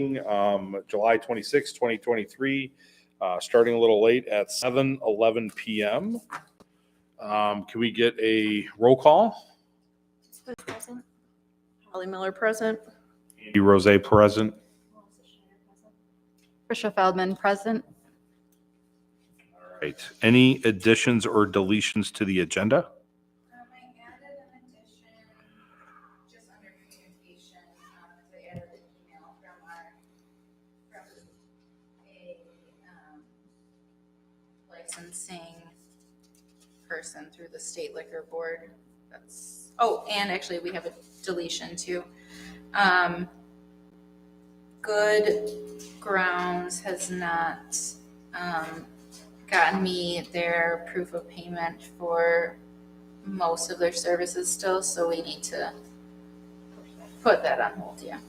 July 26, 2023, starting a little late at 7:11 p.m. Can we get a roll call? Present. Holly Miller present. Andy Rose present. Trisha Feldman present. All right. Any additions or deletions to the agenda? I added an addition just under communication. I added an email from a licensing person through the state liquor board. And actually we have a deletion too. Good Grounds has not gotten me their proof of payment for most of their services still, so we need to put that on hold. Yeah.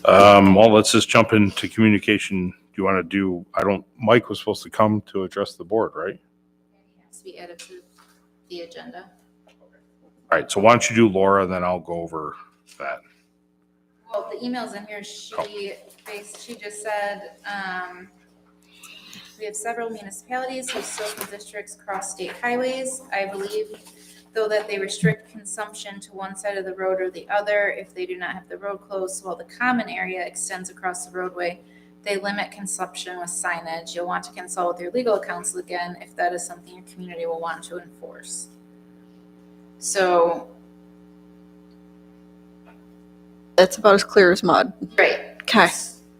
Well, let's just jump into communication. Do you want to do, Mike was supposed to come to address the board, right? It has to be added to the agenda. All right. So why don't you do Laura, then I'll go over that. Well, the email's in here. She just said, we have several municipalities whose social districts cross state highways. I believe, though, that they restrict consumption to one side of the road or the other if they do not have the road closed while the common area extends across the roadway. They limit consumption with signage. You'll want to consult with your legal counsel again if that is something your community will want to enforce. So That's about as clear as mud. right. Okay.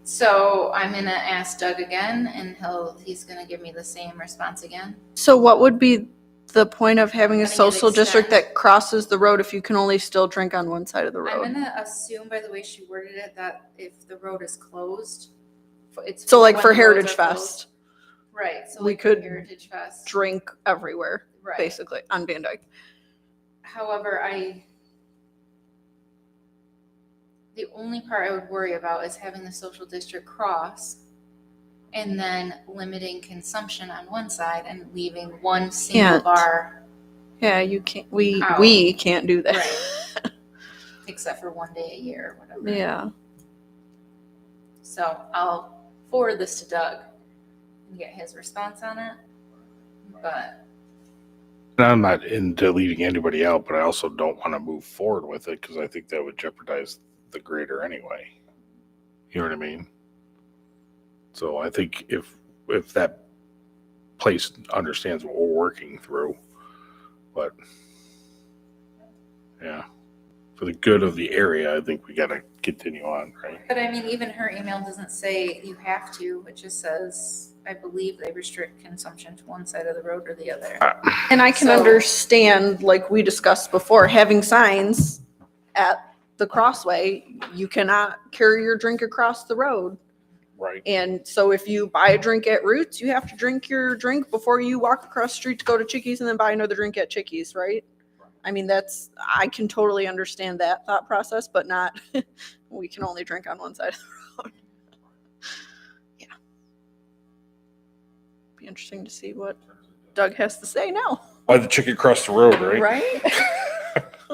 So I'm gonna ask Doug again, and he's gonna give me the same response again. So what would be the point of having a Letting it social district extend. that crosses the road if you can only still drink on one side of the I'm road? gonna assume by the way she worded it that if the road is closed, it's So like when for the roads Heritage are closed. Fest, Right? So we like could Heritage Fest, drink everywhere, right? basically, on Van Dyke. However, the only part I would worry about is having the social district cross and then limiting consumption on one side and leaving one single Can't. bar. Yeah, you can't, Out. we can't do that. Right. Except for one day a year or whatever. Yeah. So I'll forward this to Doug and get his response on it. But I'm not into leaving anybody out, but I also don't want to move forward with it because I think that would jeopardize the grader anyway. You know what I mean? So I think if that place understands what we're working through, but yeah, for the good of the area, I think we got to continue on, right? But I mean, even her email doesn't say you have to. It just says, I believe they restrict consumption to one side of the road or the other. And I can So- understand, like we discussed before, having signs at the crossway, you cannot carry your drink across the road. Right. And so if you buy a drink at Roots, you have to drink your drink before you walk across the street to go to Chickies and then buy another drink at Chickies, right? I mean, I can totally understand that thought process, but not, we can only drink on one side of the road. Yeah. Be interesting to see what Doug has to say now. Buy the chicken across the road, right? Right?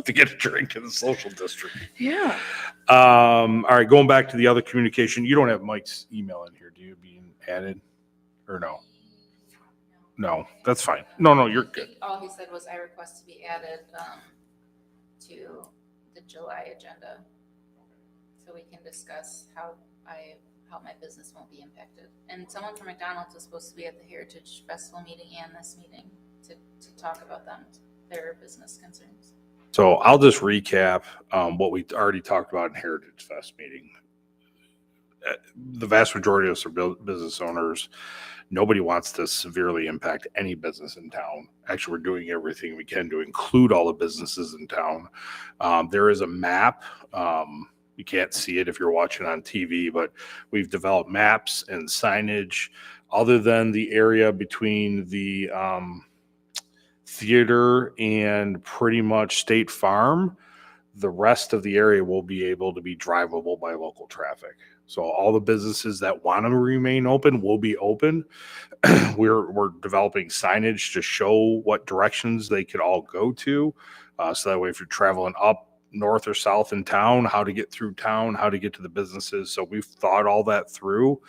To get a drink in the social district. Yeah. All right, going back to the other communication, you don't have Mike's email in here, do you, being added? Or no? No, that's fine. No, you're good. All he said was I request to be added to the July agenda so we can discuss how my business won't be impacted. And someone from McDonald's was supposed to be at the Heritage Festival meeting and this meeting to talk about their business concerns. So I'll just recap what we already talked about in Heritage Fest meeting. The vast majority of us are business owners. Nobody wants to severely impact any business in town. Actually, we're doing everything we can to include all the businesses in town. There is a map. You can't see it if you're watching on TV, but we've developed maps and signage other than the area between the theater and pretty much State Farm. The rest of the area will be able to be drivable by local traffic. So all the businesses that want to remain open will be open. We're developing signage to show what directions they could all go to. So that way, if you're traveling up north or south in town, how to get through town, how to get to the businesses. So we've thought all that through.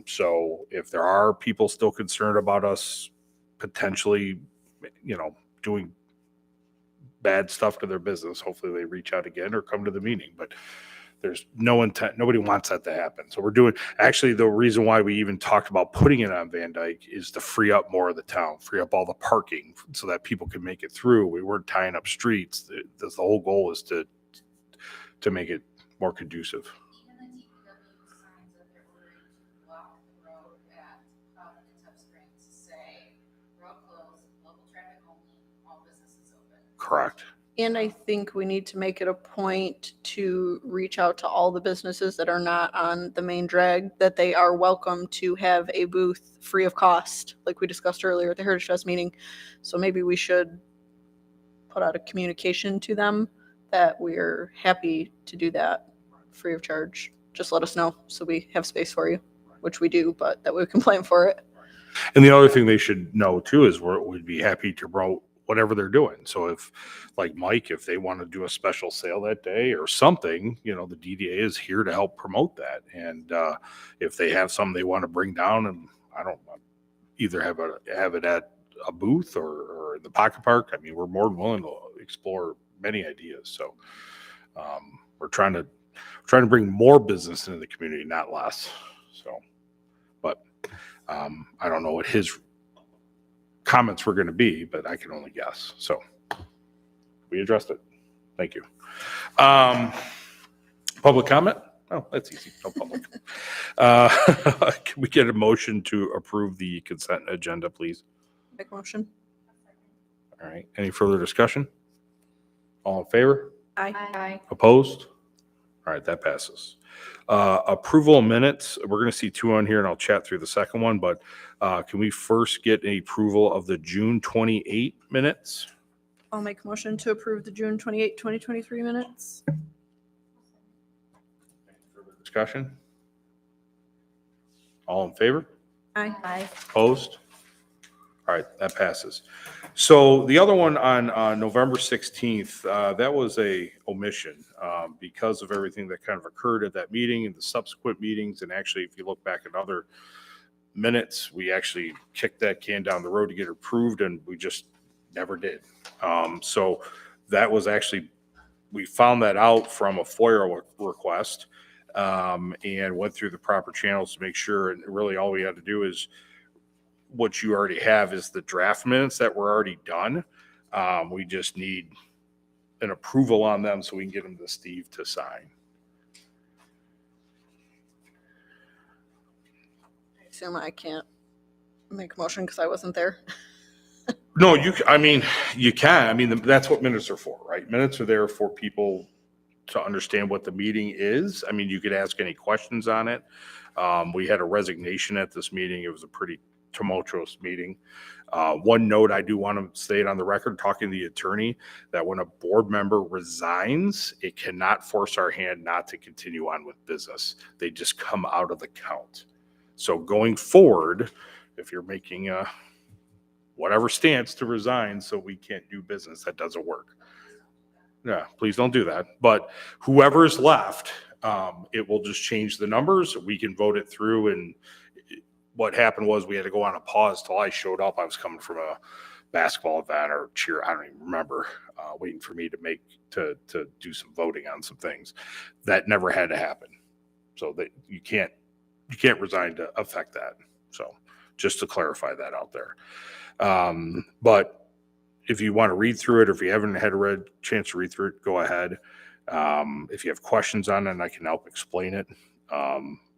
So if there are people still concerned about us potentially, doing bad stuff to their business, hopefully they reach out again or come to the meeting. But there's no intent. Nobody wants that to happen. So we're doing, actually, the reason why we even talked about putting it on Van Dyke is to free up more of the town, free up all the parking so that people can make it through. We weren't tying up streets. The whole goal is to make it more conducive. Even the DPW signs that they're ordering to block the road at Almont and Tubb Springs say road closed, local traffic only, all businesses open. Correct. And I think we need to make it a point to reach out to all the businesses that are not on the main drag, that they are welcome to have a booth free of cost, like we discussed earlier at the Heritage Fest meeting. So maybe we should put out a communication to them that we're happy to do that free of charge. Just let us know so we have space for you, which we do, but that we can plan for it. And the other thing they should know too is we'd be happy to promote whatever they're doing. So if, like Mike, if they want to do a special sale that day or something, the DDA is here to help promote that. And if they have something they want to bring down, and I don't either have it at a booth or in the pocket park, I mean, we're more than willing to explore many ideas. So we're trying to bring more business into the community, not less. So, but I don't know what his comments were going to be, but I can only guess. So we addressed it. Thank you. Public comment? Oh, that's easy. No public. Can we get a motion to approve the consent agenda, please? Make a motion. All right. Any further discussion? All in favor? Aye. Opposed? All right, that passes. Approval of minutes. We're going to see two on here, and I'll chat through the second one. But can we first get an approval of the June 28 minutes? I'll make a motion to approve the June 28, 2023 minutes. Further discussion? All in favor? Aye. Opposed? All right, that passes. So the other one on November 16th, that was a omission because of everything that kind of occurred at that meeting and the subsequent meetings. And actually, if you look back at other minutes, we actually kicked that can down the road to get it approved, and we just never did. So that was actually, we found that out from a FOIA request and went through the proper channels to make sure. And really all we had to do is, what you already have is the draft minutes that were already done. We just need an approval on them so we can get them to Steve to sign. I assume I can't make a motion because I wasn't there. No, you can. I mean, that's what minutes are for, right? Minutes are there for people to understand what the meeting is. I mean, you could ask any questions on it. We had a resignation at this meeting. It was a pretty tumultuous meeting. One note I do want to state on the record, talking to the attorney, that when a board member resigns, it cannot force our hand not to continue on with business. They just come out of the count. So going forward, if you're making a whatever stance to resign so we can't do business, that doesn't work. Yeah, please don't do that. But whoever's left, it will just change the numbers. We can vote it through. And what happened was we had to go on a pause till I showed up. I was coming from a basketball event or cheer, I don't even remember, waiting for me to do some voting on some things. That never had to happen. So that you can't resign to affect that. So just to clarify that out there. But if you want to read through it, or if you haven't had a chance to read through it, go ahead. If you have questions on it, I can help explain it.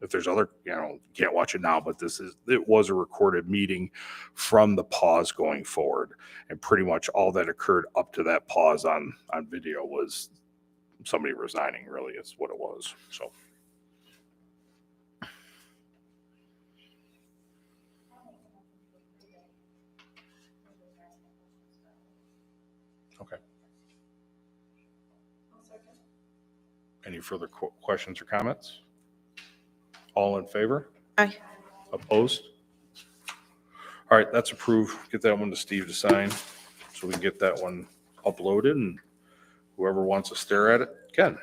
If there's other, you can't watch it now, but it was a recorded meeting from the pause going forward. And pretty much all that occurred up to that pause on video was somebody resigning, really, is what it was. So. Okay. Any further questions or comments? All in favor? Aye. Opposed? All right, that's approved. Get that one to Steve to sign so we can get that one uploaded, and whoever wants to stare at it can.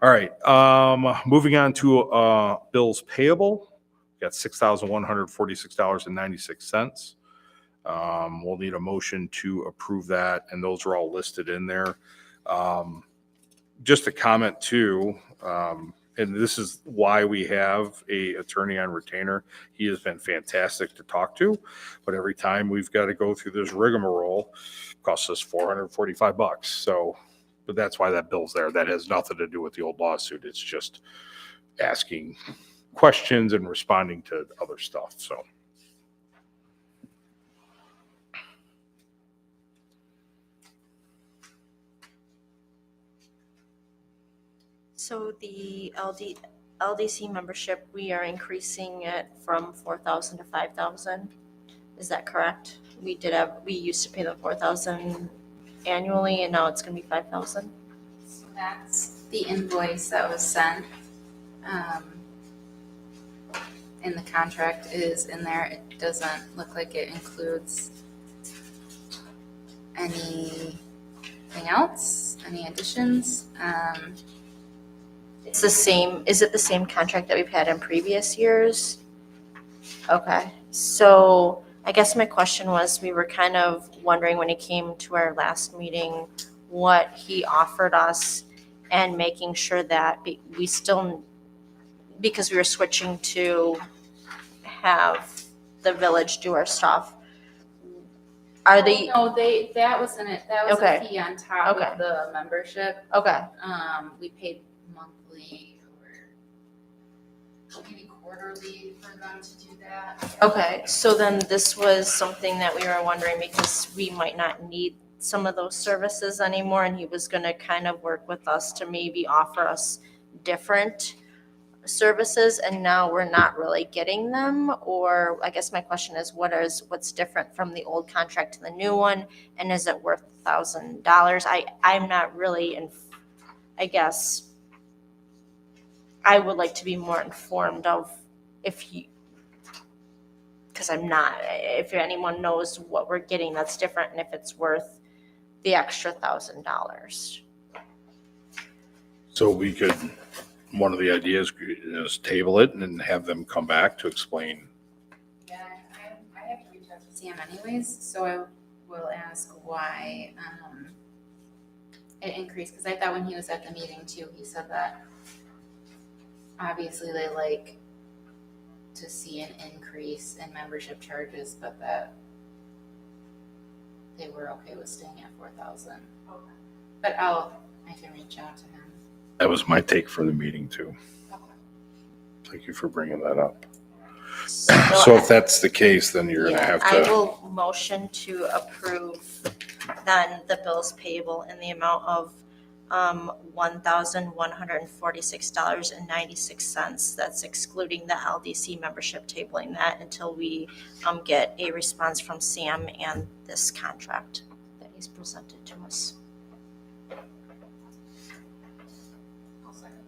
All right, moving on to bills payable. We got $6,146.96. We'll need a motion to approve that, and those are all listed in there. Just a comment too, and this is why we have a attorney on retainer. He has been fantastic to talk to, but every time we've got to go through this rigmarole, it costs us $445. So, but that's why that bill's there. That has nothing to do with the old lawsuit. It's just asking questions and responding to other stuff. So. So the LDC membership, we are increasing it from 4,000 to 5,000. Is that correct? We used to pay them 4,000 annually, and now it's going to be 5,000. So that's the invoice that was sent. And the contract is in there. It doesn't look like it includes anything else, any additions. It's the same. Is it the same contract that we've had in previous years? Okay. So I guess my question was, we were kind of wondering when he came to our last meeting what he offered us, and making sure that we still, because we were switching to have the village do our stuff. Are they? No, that wasn't it. That was Okay. a fee on top Okay. of the membership. Okay. We paid monthly or maybe quarterly for them to do that. Okay, so then this was something that we were wondering, because we might not need some of those services anymore, and he was gonna kind of work with us to maybe offer us different services, and now we're not really getting them. Or I guess my question is, what's different from the old contract to the new one, and is it worth $1,000? I'm not really I guess I would like to be more informed of because I'm not, if anyone knows what we're getting that's different, and if it's worth the extra $1,000. So we could, one of the ideas is table it and then have them come back to explain. Yeah, I have to reach out to Sam anyways, so I will ask why it increased, because I thought when he was at the meeting too, he said that obviously they like to see an increase in membership charges, but that they were okay with staying at 4,000. Okay. But I can reach out to him. That was my take for the meeting too. Okay. Thank you for bringing that up. So So if that's the case, then you're gonna have I to, will motion to approve then the bills payable in the amount of $1,146.96. That's excluding the LDC membership, tabling that until we get a response from Sam and this contract that he's presented to us.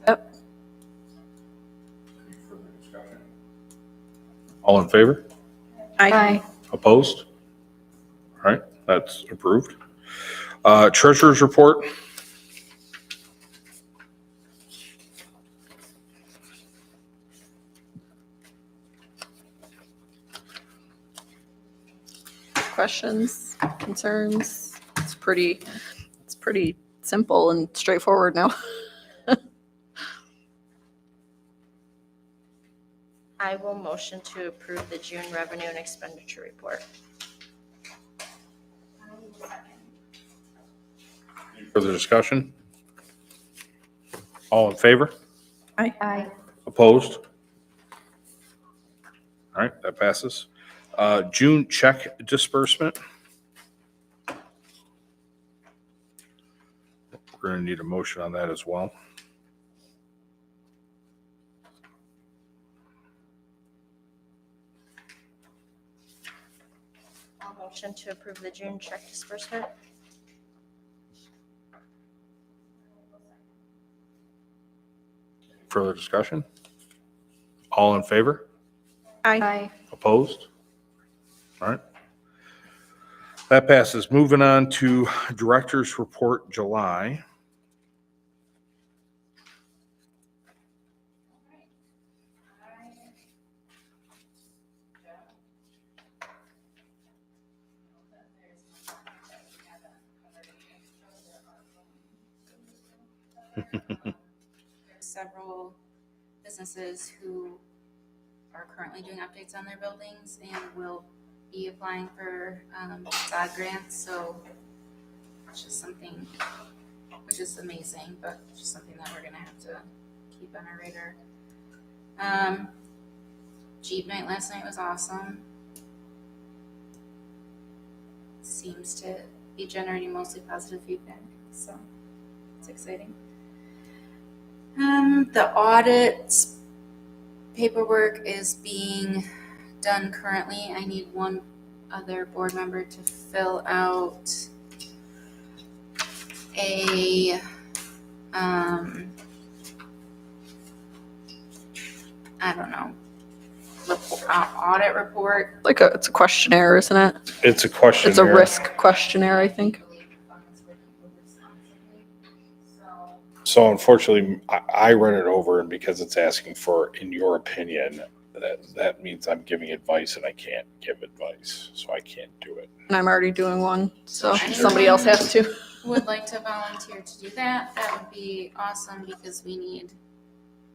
Yep. all in favor? Aye. Opposed? All right, that's approved. Treasurer's report. Questions, concerns? It's pretty simple and straightforward now. I will motion to approve the June revenue and expenditure report. Any further discussion? All in favor? Aye. Opposed? All right, that passes. June check disbursement. We're gonna need a motion on that as well. I'll motion to approve the June check disbursement. Further discussion? All in favor? Aye. Opposed? All right. That passes. Moving on to Director's Report July. There's several businesses who are currently doing updates on their buildings and will be applying for facade grants. So it's just something which is amazing, but just something that we're gonna have to keep on our radar. Jeep night last night was awesome. Seems to be generating mostly positive feedback, so it's exciting. The audit paperwork is being done currently. I need one other board member to fill out a I don't know, audit report. It's a questionnaire, isn't it? It's a question. It's a risk questionnaire, I think. So unfortunately, I run it over, and because it's asking for, in your opinion, that means I'm giving advice, and I can't give advice, so I can't do it. And I'm already doing one, so Anyone somebody else has to. would like to volunteer to do that, that would be awesome because we need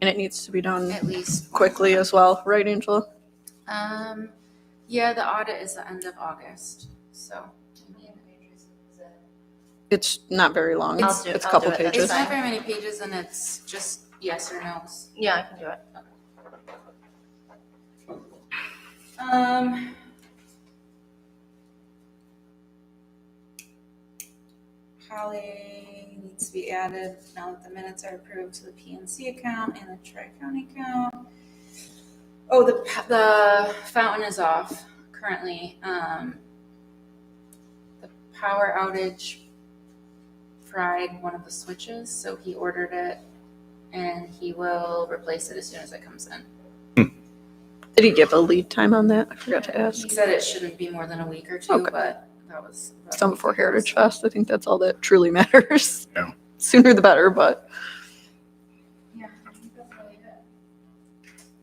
And it needs to be done at least quickly as well, right, Angela? Yeah, the audit is the end of August, so. It's not very long. It's- It's a I'll couple do it. That's pages. It's not very many pages and it's just yes or no's. Yeah, I can do it. Holly needs to be added now that the minutes are approved to the PNC account and the Tri-County account. Oh, the fountain is off currently. The power outage fried one of the switches, so he ordered it and he will replace it as soon as it comes in. Did he give a lead time on that? I forgot to He ask. said it shouldn't be more than a week or two, Okay. but that was. Some before Heritage Fest. I think that's all that truly matters. Yeah. Sooner the better, but Yeah, I think that's really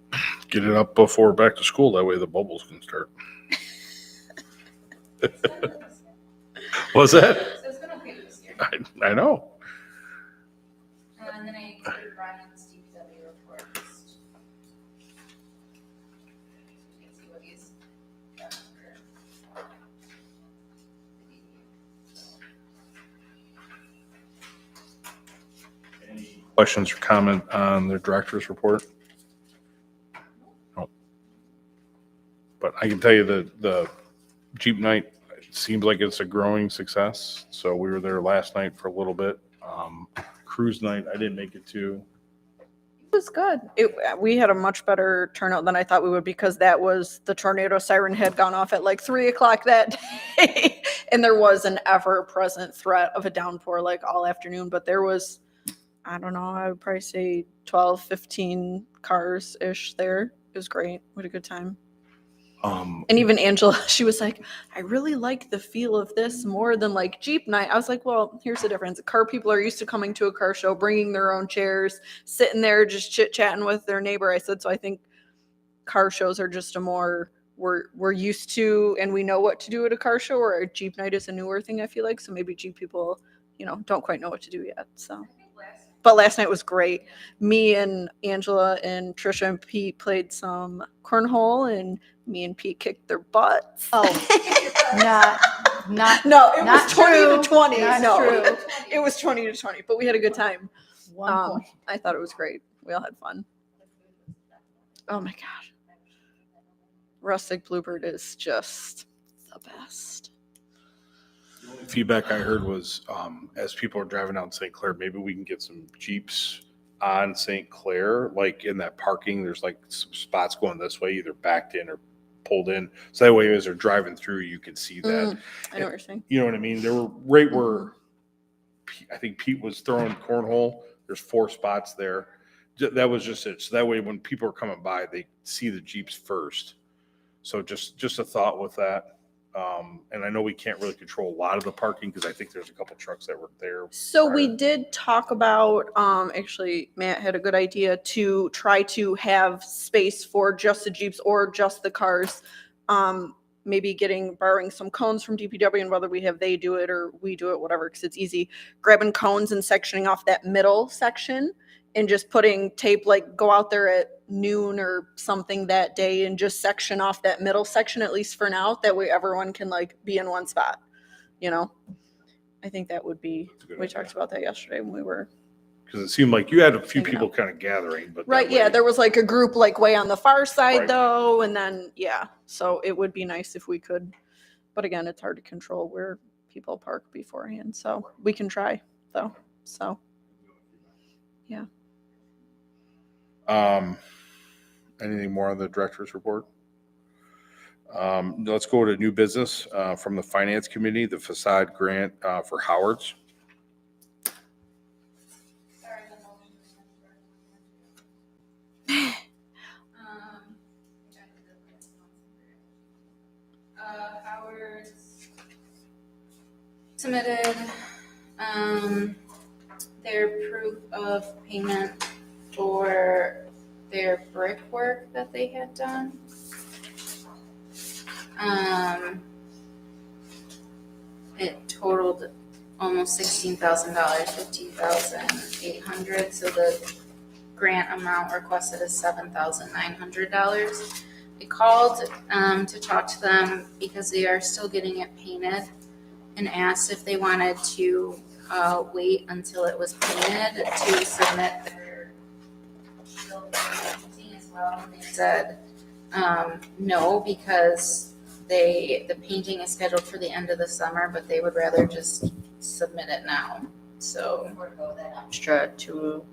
good. Get it up before back to school. That way the bubbles can start. What's that? So it's been okay this year. I know. And then I included Brian's DPW report. Just you can see what he's done for Any questions or comment on the director's report? No. But I can tell you that the Jeep night seems like it's a growing success. So we were there last night for a little bit. Cruise night, I didn't make it to. it was good. We had a much better turnout than I thought we would because that was the tornado siren had gone off at like 3:00 that day. And there was an ever-present threat of a downpour like all afternoon. But there was, I don't know, I would probably say 12, 15 cars-ish there. It was great. We had a good time. And even Angela, she was like, I really like the feel of this more than like Jeep night. I was like, well, here's the difference. Car people are used to coming to a car show, bringing their own chairs, sitting there just chit-chatting with their neighbor. I said, so I think car shows are just a more, we're used to, and we know what to do at a car show, or a Jeep night is a newer thing, I feel like. So maybe Jeep people, don't quite know what to do yet. So. But last night was great. Me and Angela and Trisha and Pete played some cornhole, and me and Pete kicked their butts. Oh, not No, it Not was 20 true. to 20. Not No, true. it was 20 to 20, but we had a good time. 1 point. I thought it was great. We all had fun. Oh my gosh. Rustic Bluebird is just the best. Feedback I heard was, as people are driving out in St. Clair, maybe we can get some Jeeps on St. Clair, like in that parking. There's like some spots going this way, either backed in or pulled in. So that way, as they're driving through, you can see that. I know what you're saying. You know what I mean? They were right where I think Pete was throwing cornhole. There's 4 spots there. That was just it. So that way, when people are coming by, they see the Jeeps first. So just a thought with that. And I know we can't really control a lot of the parking because I think there's a couple trucks that were there. So we prior. did talk about, actually, Matt had a good idea to try to have space for just the Jeeps or just the cars. Maybe borrowing some cones from DPW, and whether they do it or we do it, whatever, because it's easy. Grabbing cones and sectioning off that middle section and just putting tape, like go out there at noon or something that day and just section off that middle section, at least for now. That way everyone can like be in one spot, you know? I think that would be, That's a good we idea. talked about that yesterday when we were. Because it seemed like you had a few Hanging people out. kind of gathering, but. Right, that yeah, way- there was like a group like way on the far side Right. though, and then, yeah, so it would be nice if we could, but again, it's hard to control where people park beforehand, so we can try though, so. Anything more on the director's report? Let's go to new business from the finance committee, the facade grant for Howard's. Howard's submitted their proof of payment for their brickwork that they had done. It totaled almost $16,000, $15,800. So the grant amount requested is $7,900. I called to talk to them because they are still getting it painted, and asked if they wanted to wait until it was painted to submit their bill for painting as well. And they said no, because the painting is scheduled for the end of the summer, but they would rather just submit it now. So Extra to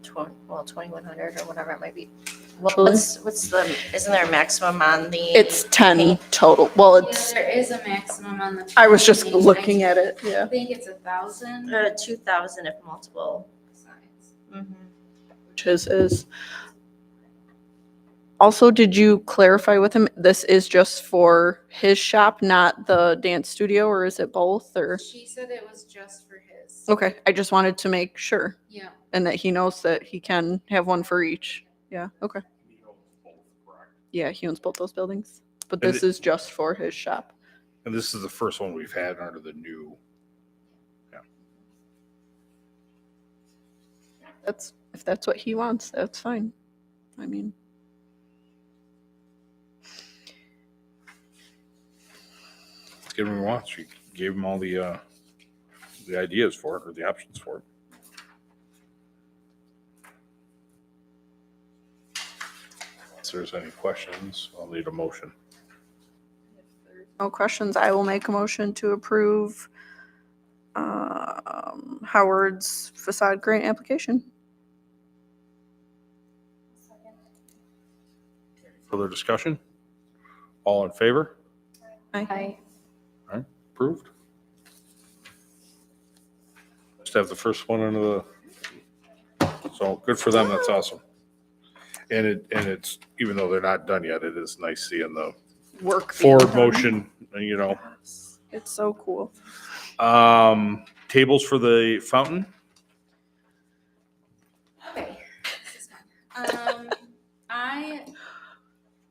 2,100 or whatever it might be. Well, Julie? what's the, isn't there a maximum on the? It's 10 total, well, yeah, it's, there is a maximum on the. I was just painting. looking at it, yeah. I think it's 1,000. 2,000 if multiple. Besides. Which is. Also, did you clarify with him, this is just for his shop, not the dance studio, or is it both, or? She said it was just for his. Okay, I just wanted to make sure, Yeah. and that he knows that he can have one for each. Yeah, okay. Yeah, he owns both those buildings, but And this is just for his shop. And this is the first one we've had under the new. If that's what he wants, that's fine. I mean. Let's give him what he wants. She gave him all the ideas for it, or the options for it. If there's any questions, I'll need a motion. No questions. I will make a motion to approve Howard's facade grant application. Further discussion? All in favor? Aye. Approved. Just have the first one under the, so good for them, that's awesome. And it's, even though they're not done yet, it is nice seeing the Work. being forward done. motion, you know. It's so cool. Tables for the fountain? Okay. This is fun. I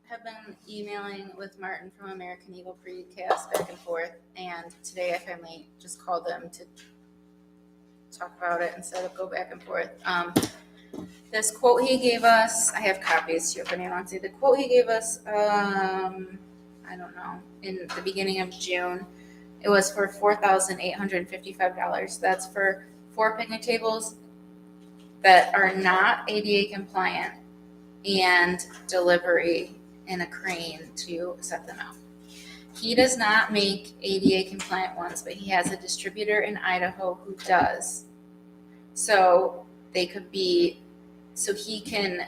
have been emailing with Martin from American Eagle Precast back and forth, and today I finally just called them to talk about it instead of go back and forth. This quote he gave us, I have copies here if anyone wants to see. The quote he gave us, I don't know, in the beginning of June, it was for $4,855. That's for 4 picnic tables that are not ADA compliant and delivery in a crane to set them out. He does not make ADA compliant ones, but he has a distributor in Idaho who does. So they could be, so he can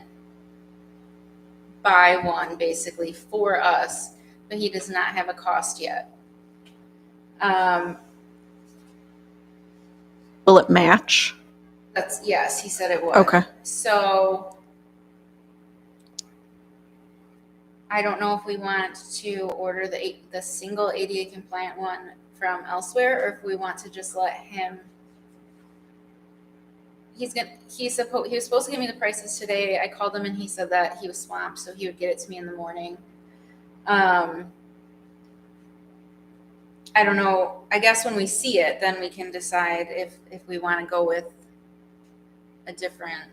buy one basically for us, but he does not have a cost yet. Will it match? Yes, he said it would. Okay. So I don't know if we want to order the single ADA compliant one from elsewhere, or if we want to just let him. He was supposed to give me the prices today. I called him and he said that he was swamped, so he would get it to me in the morning. I don't know. I guess when we see it, then we can decide if we want to go with a different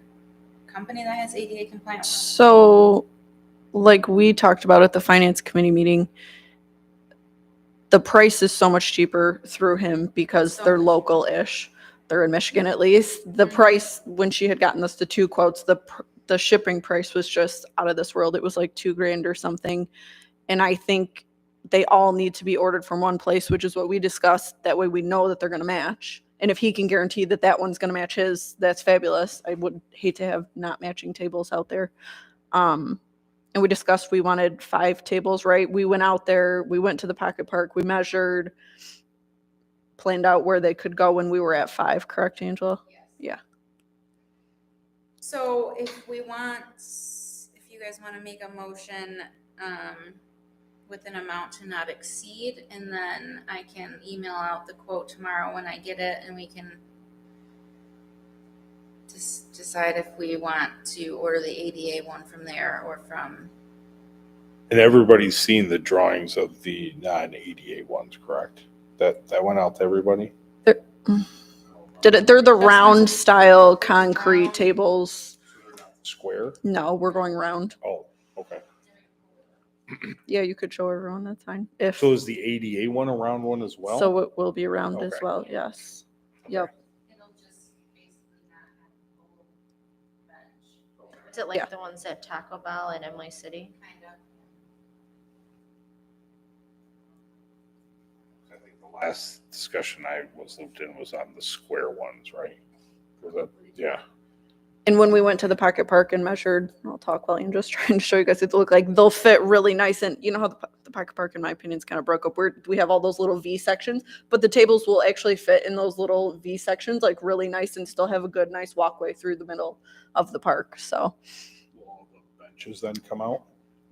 company that has ADA compliant. So, like we talked about at the finance committee meeting, the price is so much cheaper through him because So they're much. local-ish. They're in Michigan at least. The price, when she had gotten us the 2 quotes, the shipping price was just out of this world. It was like $2,000 or something. And I think they all need to be ordered from one place, which is what we discussed. That way we know that they're going to match. And if he can guarantee that that one's going to match his, that's fabulous. I would hate to have not matching tables out there. And we discussed we wanted 5 tables, right? We went out there, we went to the Pocket Park, we measured, planned out where they could go when we were at 5, correct, Angela? Yes. Yeah. So if you guys want to make a motion with an amount to not exceed, and then I can email out the quote tomorrow when I get it, and we can just decide if we want to order the ADA one from there or from. And everybody's seen the drawings of the non-ADA ones, correct? That went out to everybody? They're the That's round not- style concrete Round. tables. Square? No, we're going round. Oh, okay. Yeah, you could show everyone, that's fine. If, So is the ADA one a round one as well? so it will be round as Okay. well, yes. Yep. It'll just basically not have a full bench. Is it like Yeah. the ones at Taco Bell in Emily City? Kind of. I think the last discussion I was looped in was on the square ones, right? Was that, yeah. And when we went to the Pocket Park and measured, I'll talk while I'm just trying to show you guys what they look like. They'll fit really nice. And you know how the Pocket Park, in my opinion, is kind of broke up. We have all those little V sections, but the tables will actually fit in those little V sections, like really nice, and still have a good, nice walkway through the middle of the park. So Will all the benches then come out?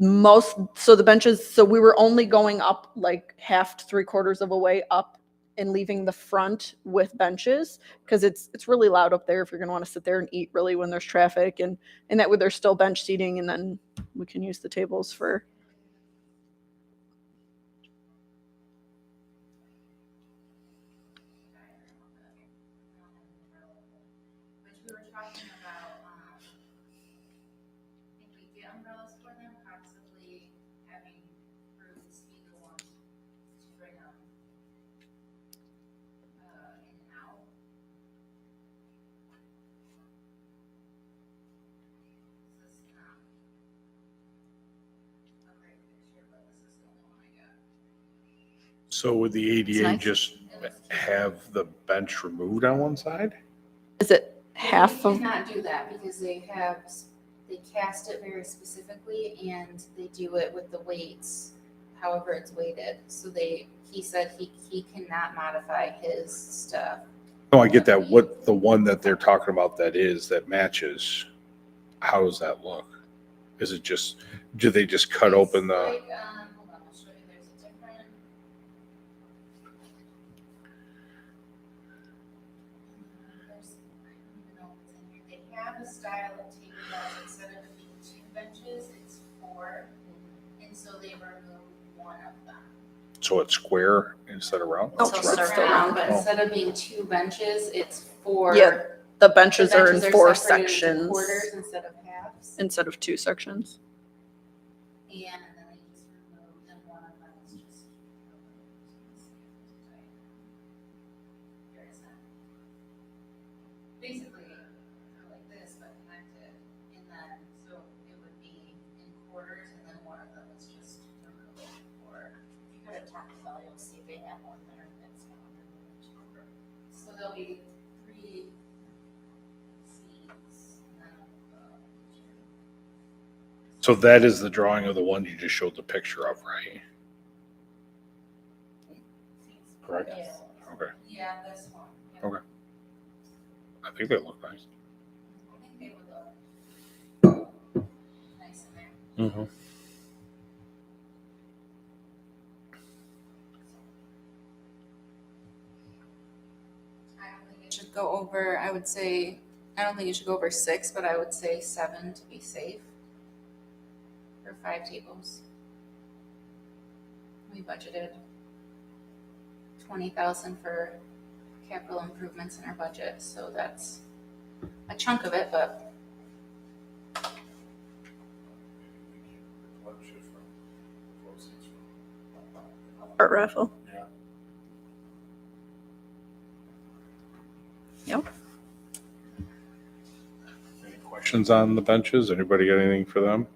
the benches, so we were only going up like half to 3/4 of a way up and leaving the front with benches because it's really loud up there if you're going to want to sit there and eat really when there's traffic, and that way there's still bench seating, and then we can use the tables for. Which we were talking about, if we get umbrellas for them, possibly having fruits be the ones to bring them in and out. This is not a great picture, but this is the only one I got. So would the ADA nice. just have the bench removed on one side? Is it half They of? cannot do that because they cast it very specifically, and they do it with the weights, however it's weighted. So he said he cannot modify his stuff. No, I get that. What the one that they're talking about that matches, how does that look? Is it just, do they just cut open the? Like, hold on, I'll show you. There's a different. I don't even know what's in here. They have a style of table that instead of it being 2 benches, it's 4, and so they remove one of them. So it's square instead of round? Oh, So it's circle. still Round, but Oh. instead of being 2 benches, it's 4. Yeah, the benches are in 4 separated into sections quarters instead of halves. instead of 2 sections. And then they just removed, and one of them is just. There is that. Basically, like this, but connected, and then, so it would be in quarters, and then one of them is just removed for. If you go to Taco Bell, you'll see they have one there that's removed. So there'll be 3 seats, and then, So that is the drawing of the one you just showed the picture of, right? seats. Correct. Yeah. Okay. Yeah, this one. Yeah. Okay. I think they look nice. I think they would look nice in there. Mm-hmm. go over, I would say, I don't think you should go over 6, but I would say 7 to be safe for 5 tables. We budgeted 20,000 for capital improvements in our budget, so that's a chunk of it, but Art raffle. Yep. Any questions on the benches? Anybody got anything for them?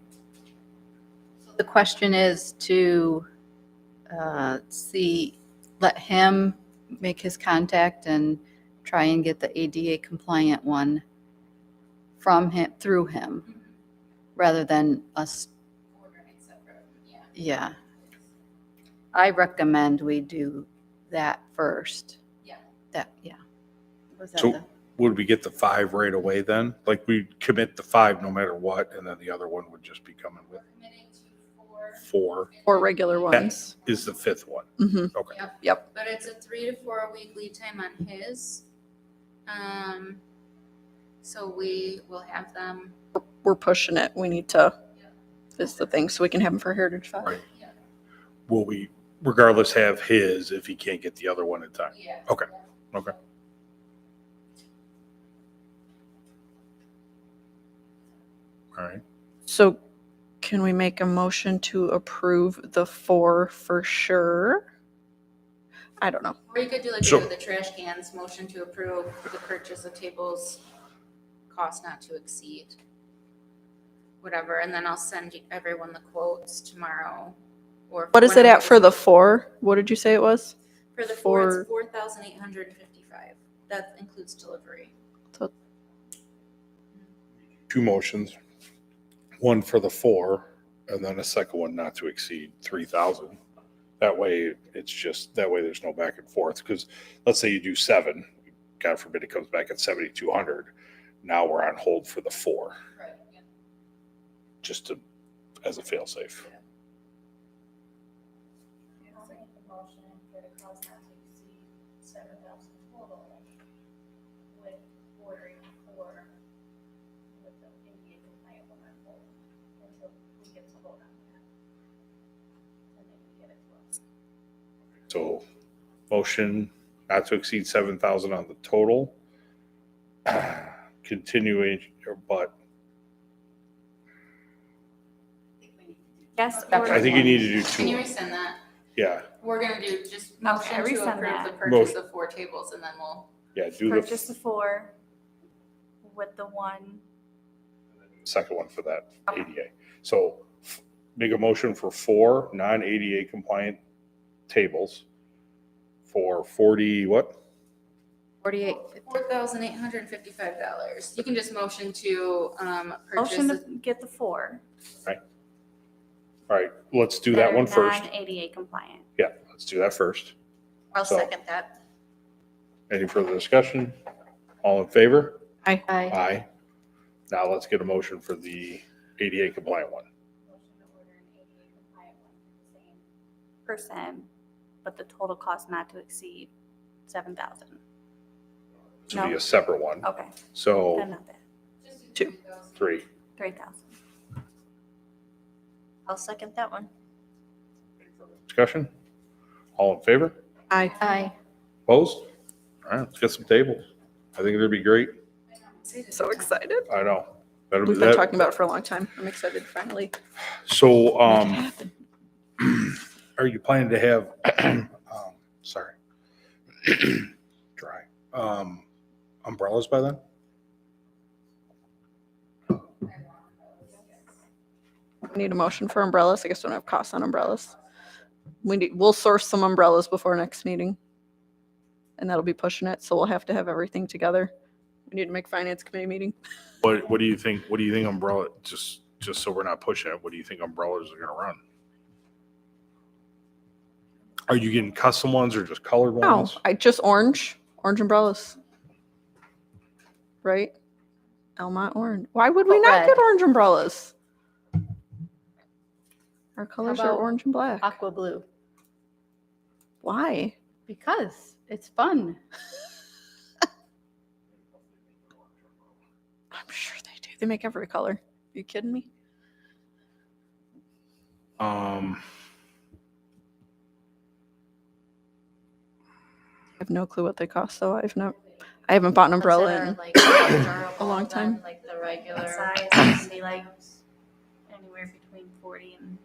The question is to let him make his contact and try and get the ADA compliant one from him, through him, rather than us. ordering separate, yeah. Yeah. I recommend we do that first. Yeah. Yeah. Was that So the- would we get the 5 right away then? Like we commit the 5 no matter what, and then the other one would just be coming with We're committing to 4. 4 Or regular ones. is the 5th one. Mm-hmm. Okay. Yep. But it's a 3 to 4 week lead time on his. So we will have them. We're pushing it. We need to, is the thing, so we can have them for Heritage Fest. Right. Will we regardless have his if he can't get the other one in time? Yeah. Okay. Okay. All right. So can we make a motion to approve the 4 for sure? I don't know. Or you could do like So- we did with the trash cans, motion to approve the purchase of tables, cost not to exceed. Whatever, and then I'll send everyone the quotes tomorrow. Or What is it whenever at for the 4? What did you say it was? For the 4, for- it's 4,855. That includes delivery. 2 motions. One for the 4 and then a second one not to exceed 3,000. That way there's no back and forth. Because let's say you do 7, God forbid it comes back at 7,200. Now we're on hold for the 4, Right. just to, as a fail safe. I'll make the motion for the cost not to exceed 7,000 total with ordering 4 with the ADA compliant one on hold until we get to vote on that. And then we get it to us. So motion not to exceed 7,000 on the total. Continuing, but Yes. I think you need to do Can you 2. rescind that? Yeah, We're gonna do just Okay, motion to rescind approve that. the purchase of 4 tables, and then we'll. yeah, do Purchase the the 4 with the 1. second one for that ADA. So make a motion for 4 non-ADA compliant tables for 40, what? 48. $4,855. You can just motion to purchase. Motion the- to get the 4. All right, let's do that one first. Non-ADA compliant. Yeah, let's do that first. I'll So- second that. Any further discussion? All in favor? Aye. Aye. Now let's get a motion for the ADA compliant one. Motion to order an ADA compliant one for the same person, but the total cost not to exceed 7,000. This would be No. a separate one. Okay, So then not that. Just do 2. 3,000. 3. 3,000. I'll second that one. Any further discussion? All in favor? Aye. Aye. Opposed? All right, let's get some tables. I think it'd be great. So excited. I know. That'll be We've been that. talking about it for a long time. I'm excited to finally So, make it happen. are you planning to have, sorry, dry, umbrellas by then? We need a motion for umbrellas. I guess we don't have costs on umbrellas. We'll source some umbrellas before next meeting. And that'll be pushing it, so we'll have to have everything together. We need to make finance committee meeting. What do you think? What do you think umbrella, just so we're not pushing it, what do you think umbrellas are gonna run? Are you getting custom ones or just colored No, ones? I just orange umbrellas. Right? Almont orange. Why would we But not red. get orange umbrellas? Our colors are about orange and black. Aqua blue. Why? Because it's fun. They make every color. Are you kidding me? I have no clue what they cost, so I haven't bought an umbrella Ones that are, in. like, durable a long than, time. Like the regular. Size would be like anywhere between 40 and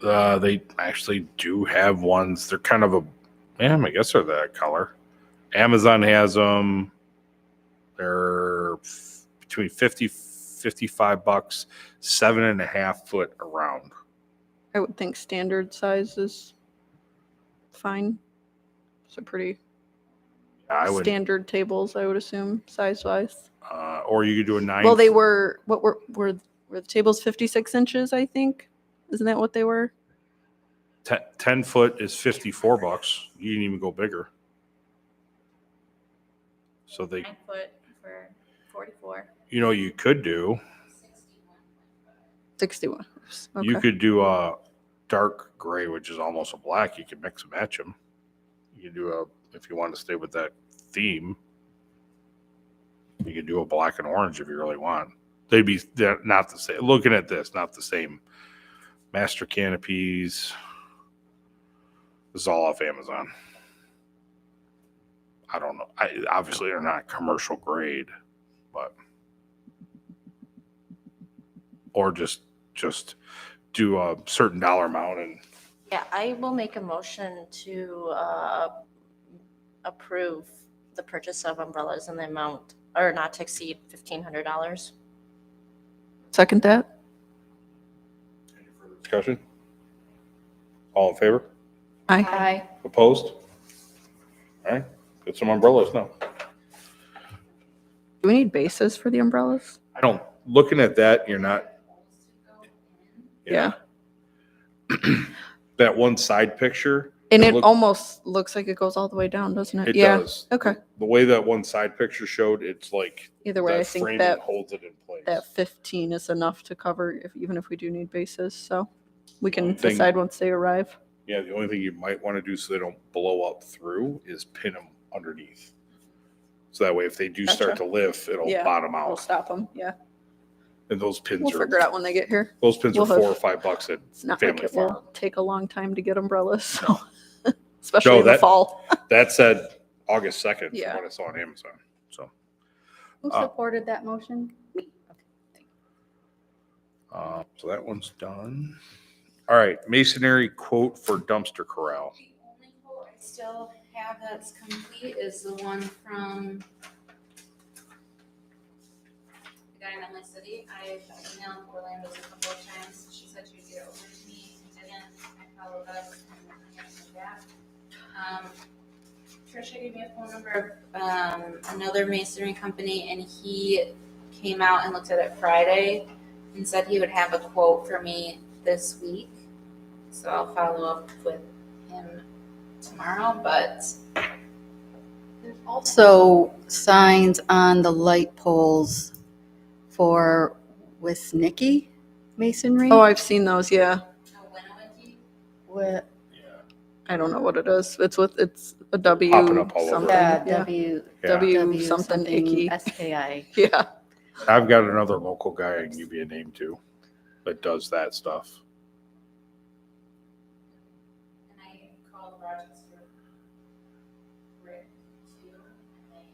$80. They actually do have ones. They're kind of I guess they're that color. Amazon has them. They're between 55 bucks, 7.5 foot around. I would think standard size is fine. So pretty I would, standard tables, I would assume, size wise. or you could do a 9. Well, they were what were the tables 56 inches, I think. Isn't that what they were? 10 foot is 54 bucks. You can even go bigger. So 9 foot for 44. you could do, 61. Okay. you could do a dark gray, which is almost a black. You could mix and match them. You could do if you want to stay with that theme, you could do a black and orange if you really want. They're not the same. Looking at this, not the same. Master canopies. This is all off Amazon. I don't know. Obviously, they're not commercial grade, but or just do a certain dollar amount and Yeah, I will make a motion to approve the purchase of umbrellas in the amount, or not to exceed $1,500. Second that. discussion. All in favor? Aye. Aye. Opposed? All right, get some umbrellas now. Do we need bases for the umbrellas? I don't. Looking at that, you're not. Yeah. That one side picture. And it look- almost looks like it goes all the way down, doesn't it? It Yeah. does. Okay. The way that one side picture showed, it's like Either way, I that think framing that holds it in place. 15 is enough to cover even if we do need bases. So we can One thing- decide once they arrive. Yeah, the only thing you might want to do so they don't blow up through is pin them underneath. So that way, if they do start Gotcha. to lift, it'll Yeah, bottom We'll out. stop them. Yeah. And those pins We'll figure it out when they get here. Those pins we'll are $4 have- or $5 at It's not Family like it Farm. will take a long time to get umbrellas. So especially No, in the that- fall. That said August 2nd Yeah. from what I saw on Amazon. So, Who supported that motion? so that one's done. All right, masonry quote for dumpster corral. The only quote I still have that's complete is the one from the guy in Emily City. I emailed Orlando's a couple of times. She said she would get it over to me. I didn't. I followed up and I haven't heard back. Trisha gave me a phone number of another masonry company, and he came out and looked at it Friday and said he would have a quote for me this week. So I'll follow up with him tomorrow, but There's also signs on the light poles for Wisnicki Masonry. Oh, I've seen those. Yeah. no Winnemucca. Wi- I don't know what it is. It's a W Popping up all over. something. Yeah, Yeah. W. Yeah. W something icky. SKI. Yeah. I've got another local guy I can give you a name to that does that stuff. And I called Rochester Rick too, and they.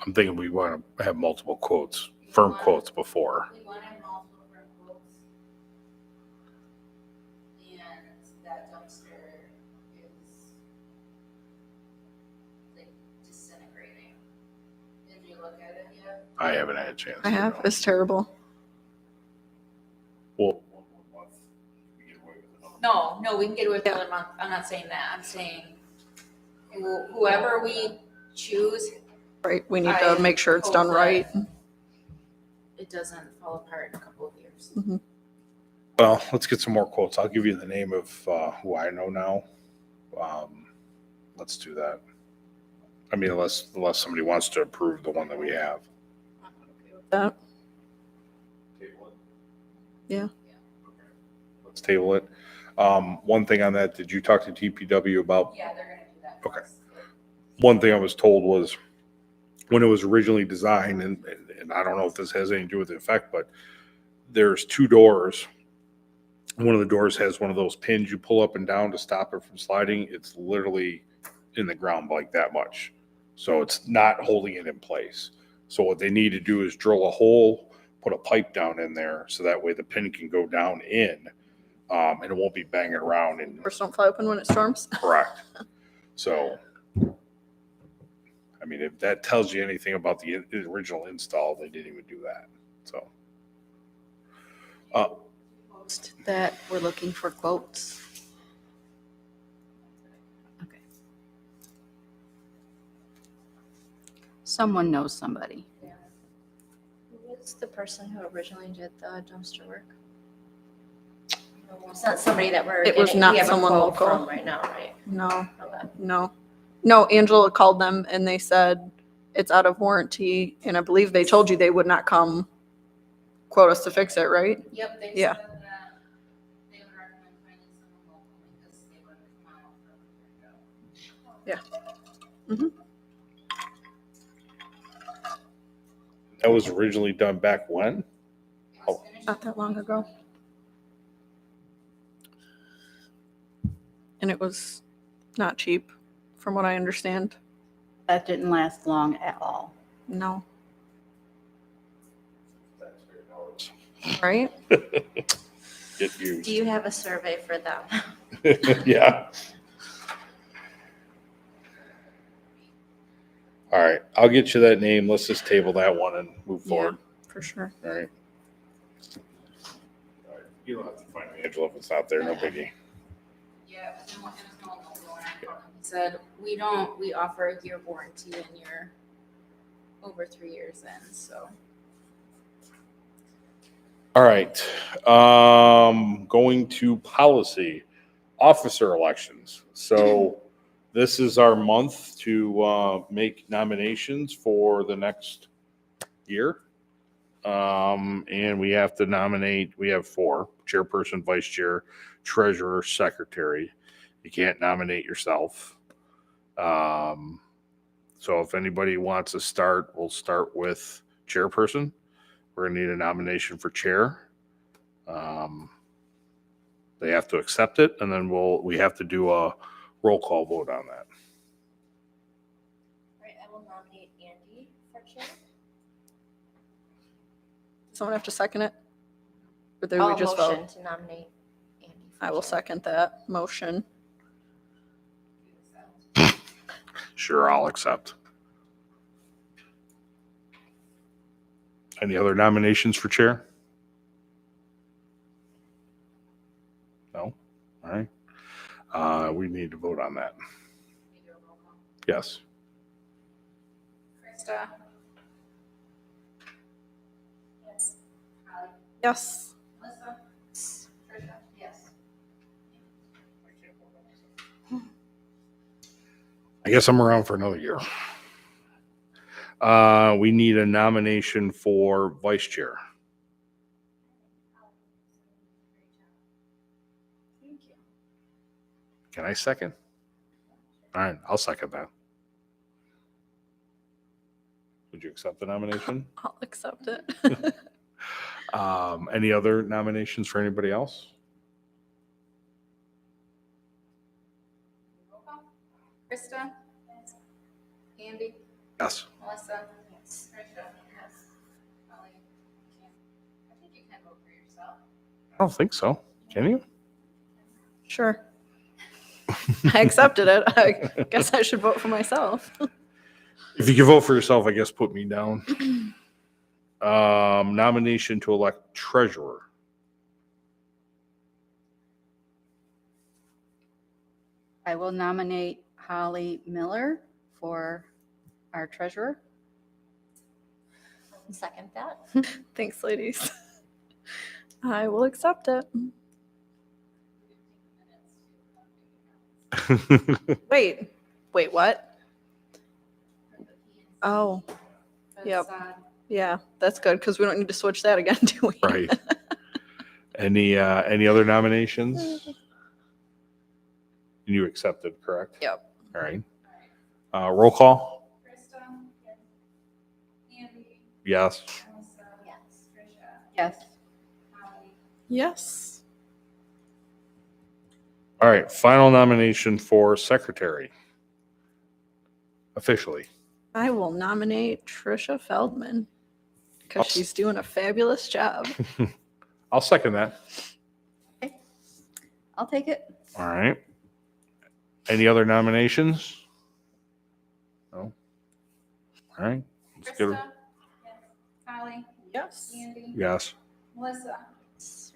I'm thinking we want to have multiple quotes, firm quotes before. We wanted multiple firm quotes. And that dumpster is like disintegrating. Did you look at it yet? I haven't had a chance. I have. It's terrible. Well, No, we can get away with another month. I'm not saying that. I'm saying whoever we choose, Right. We need I to make sure it's hope done that- right. it doesn't fall apart in a couple of years. well, let's get some more quotes. I'll give you the name of who I know now. Let's do that. I mean, unless somebody wants to approve the one that we have. That. Table it? Yeah. Let's table it. One thing on that, did you talk to TPW about Yeah, they're gonna do that. Okay. one thing I was told was when it was originally designed, and I don't know if this has anything to do with the effect, but there's two doors. One of the doors has one of those pins you pull up and down to stop it from sliding. It's literally in the ground like that much. So it's not holding it in place. So what they need to do is drill a hole, put a pipe down in there so that way the pin can go down in, and it won't be banging around. And Doors don't fly open when it storms. correct. So, I mean, if that tells you anything about the original install, they didn't even do that. So, That we're looking for quotes. Okay. Someone knows somebody. Who was the person who originally did the dumpster work? It's not somebody that It was not we have a someone quote local. from right now, right? No, Okay. no, Angela called them and they said it's out of warranty. And I believe they told you they would not come quote us to fix it, right? Yep, they Yeah. said that they would recommend finding someone local because they would come out for a job. that was originally done back when? It was finished Not that long ago. And it was not cheap, from what I understand. That didn't last long at all. No. Right? Get used. Do you have a survey for them? Yeah. All right, I'll get you that name. Let's just table that one and move Yeah. forward. For sure. All right. All right. You don't have to find Angela if it's not there. No biggie. Yeah, it was no local. And I called him. He said, we offer a year warranty and you're over 3 years in, so. All right. Going to policy, officer elections. So this is our month to make nominations for the next year. And we have to nominate, we have 4: chairperson, vice chair, treasurer, secretary. You can't nominate yourself. So if anybody wants to start, we'll start with chairperson. We're gonna need a nomination for chair. They have to accept it, and then we have to do a roll call vote on that. Right, I will nominate Andy for chair. Someone have to second it? Or do I'll we just motion vote? to nominate Andy. for I will chair. second that motion. Sure, I'll accept. Any other nominations for chair? No? All right. We need to vote on that. Yes. Krista? Yes. Holly? Yes. Melissa? Tricia? Yes. I guess I'm around for another year. We need a nomination for vice chair. Thank you. Can I second? All right, I'll second that. Would you accept the nomination? I'll accept it. Any other nominations for anybody else? Roll call. Krista? Yes. Andy? Yes. Melissa? Yes. Tricia? Yes. Holly? I think you can vote for yourself. I don't think so. Can you? Sure. I accepted it. I guess I should vote for myself. If you can vote for yourself, I guess put me down. Nomination to elect treasurer. I will nominate Holly Miller for our treasurer. Second that. Thanks, ladies. I will accept it. Wait, what? Oh, Yep. yeah, that's good because we don't need to switch that again, do we? Right. Any other nominations? You accepted, correct? Yep. All Roll call? Krista? Yes. Andy? Yes. Melissa? Yes. Tricia? Yes. Holly? Yes. All right, final nomination for secretary. Officially. I will nominate Trisha Feldman because she's doing a fabulous job. I'll second that. I'll take it. All right. Any other nominations? No? All right. Let's get Krista? it. Yes. Holly? Yes. Andy? Yes. Melissa? Tricia?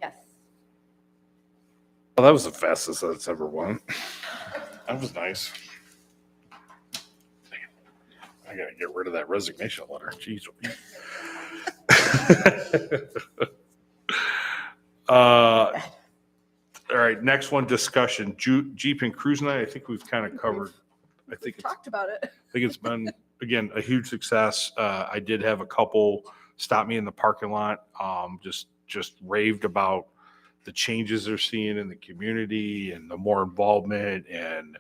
Yes. Well, that was the fastest that's ever won. That was nice. I gotta get rid of that resignation letter. Jeez. All right, next one, discussion. Jeep and Cruise Night. I think we've kind of covered. I think it's Talked about it. it's been, again, a huge success. I did have a couple stop me in the parking lot, just raved about the changes they're seeing in the community and the more involvement, and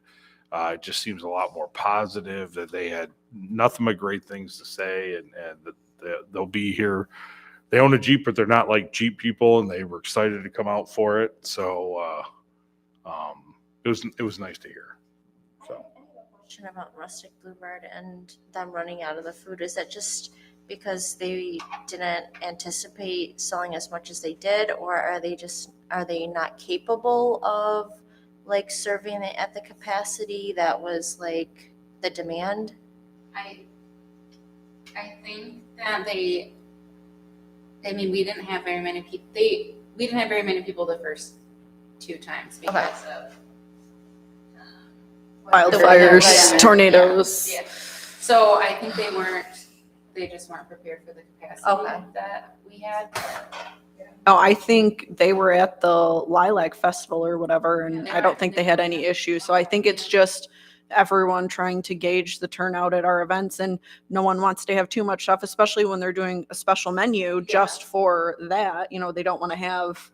it just seems a lot more positive. That they had nothing but great things to say, and that they'll be here. They own a Jeep, but they're not like Jeep people, and they were excited to come out for it. So it was nice to hear. So. I have a question about Rustic Bluebird and them running out of the food. Is that just because they didn't anticipate selling as much as they did, or are they not capable of like serving it at the capacity that was like the demand? I think that we didn't have very many people. We didn't have very many people the first 2 times because of Wildfires, Yeah. tornadoes. Yeah. So I think they just weren't prepared for the capacity Okay. that we had. Oh, I think they were at the Lilac Festival or whatever, and I don't think they had any issues. So I think it's just everyone trying to gauge the turnout at our events, and no one wants to have too much stuff, especially when they're doing a special menu just for that. You know, they don't want to have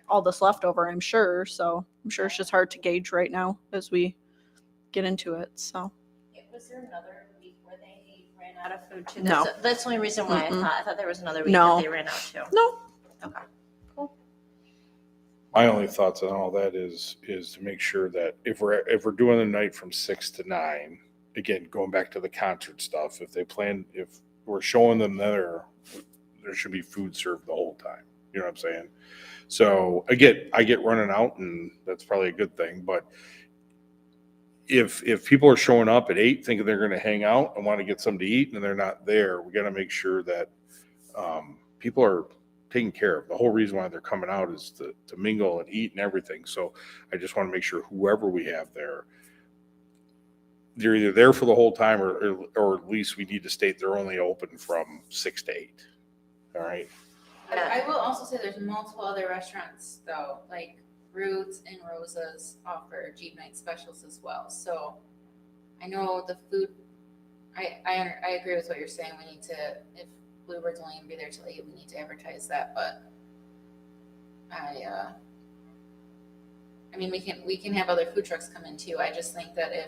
all this leftover, I'm sure. So I'm sure it's just hard to gauge right now as we get into it. So Was there another week where they ran out of food too? No. That's the only reason why Mm-mm. I thought there was another week No. that they ran out too. no, Okay. My only thoughts on all that is to make sure that if we're doing the night from 6 to 9, again, going back to the concert stuff, if we're showing them there should be food served the whole time. You know what I'm saying? So I get running out, and that's probably a good thing. But if people are showing up at 8 thinking they're going to hang out and want to get something to eat and they're not there, we got to make sure that people are taken care of. The whole reason why they're coming out is to mingle and eat and everything. So I just want to make sure whoever we have there, they're either there for the whole time or at least we need to state they're only open from 6 to 8. All right. I will also say there's multiple other restaurants though, like Roots and Rosa's offer Jeep night specials as well. So I know the food. I agree with what you're saying. We need to, if Bluebird's only gonna be there till 8, we need to advertise that. But I mean, we can have other food trucks come in too. I just think that if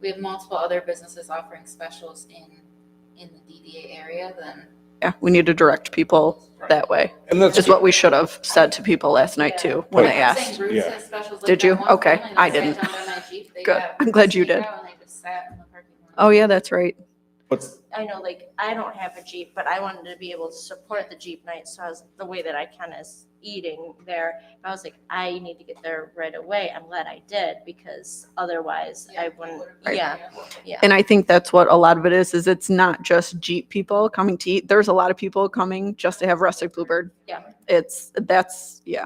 we have multiple other businesses offering specials in the DDA area, then yeah, we need to direct people that way. And that's Is what we should have said to people last night too when they I'm saying asked. Roots Yeah. has specials like Did that you? one Okay, time, and I they sat didn't. down on my Jeep. They Good. got I'm glad you sneak did. out and they just sat in the parking lot. Oh yeah, that's right. I know, like, I don't have a Jeep, but I wanted to be able to support the Jeep night. So I was, the way that I kind of eating there, I was like, I need to get there right away. I'm glad I did because otherwise I wouldn't, Right. yeah. And I think that's what a lot of it is it's not just Jeep people coming to eat. There's a lot of people coming just to have Rustic Bluebird. Yeah. Yeah.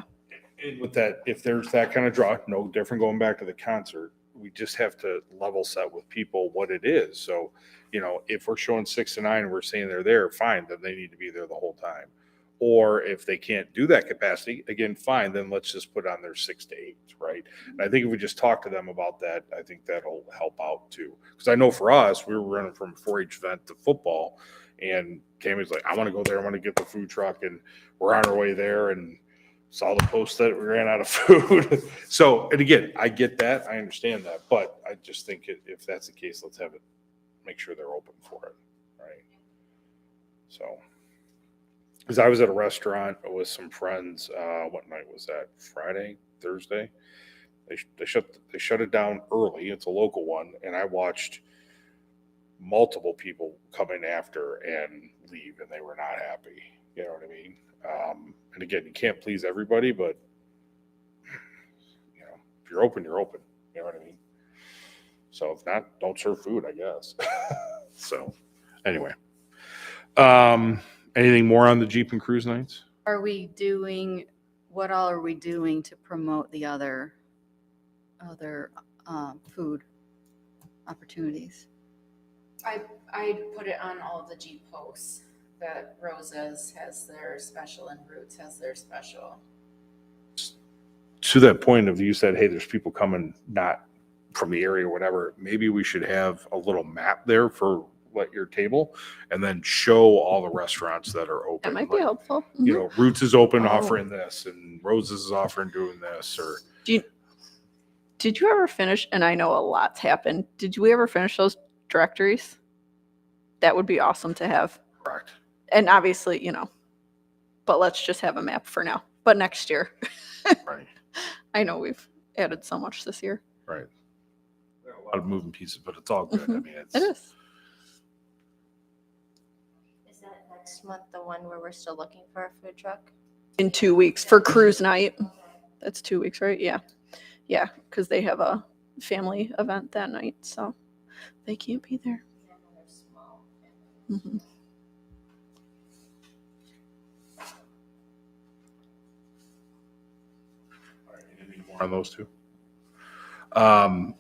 And with that, if there's that kind of draw, no different going back to the concert, we just have to level set with people what it is. So, you know, if we're showing 6 to 9 and we're saying they're there, fine, then they need to be there the whole time. Or if they can't do that capacity, again, fine, then let's just put on their 6 to 8, right? And I think if we just talk to them about that, I think that'll help out too. Because I know for us, we were running from a 4-H event to football, and Tammy's like, I want to go there, I want to get the food truck, and we're on our way there, and saw the post that we ran out of food. So, and again, I get that, I understand that, but I just think if that's the case, let's have it, make sure they're open for it, right? So, because I was at a restaurant with some friends, what night was that? Friday, Thursday? They shut it down early. It's a local one, and I watched multiple people come in after and leave, and they were not happy. You know what I mean? And again, you can't please everybody, but you know, if you're open, you're open. You know what I mean? So if not, don't serve food, I guess. So anyway, anything more on the Jeep and Cruise nights? What all are we doing to promote the other food opportunities? I put it on all of the Jeep posts that Rosa's has their special and Roots has their special. To that point of you said, hey, there's people coming not from the area or whatever, maybe we should have a little map there for like your table and then show all the restaurants that are open. That might be Like, helpful. you know, Roots is open Oh. offering this and Roses is offering doing this, or Did you ever finish, and I know a lot's happened, did we ever finish those directories? That would be awesome to have. correct. And obviously, you know, but let's just have a map for now. But next year, Right. I know we've added so much this year. Right. There are a lot of moving pieces, but it's all good. I mean, It is. Is that next month the one where we're still looking for a food truck? In 2 weeks for cruise night. That's 2 weeks, right? Yeah. Yeah, because they have a family event that night, so they can't be there. Mhm. All right, anything more on those two?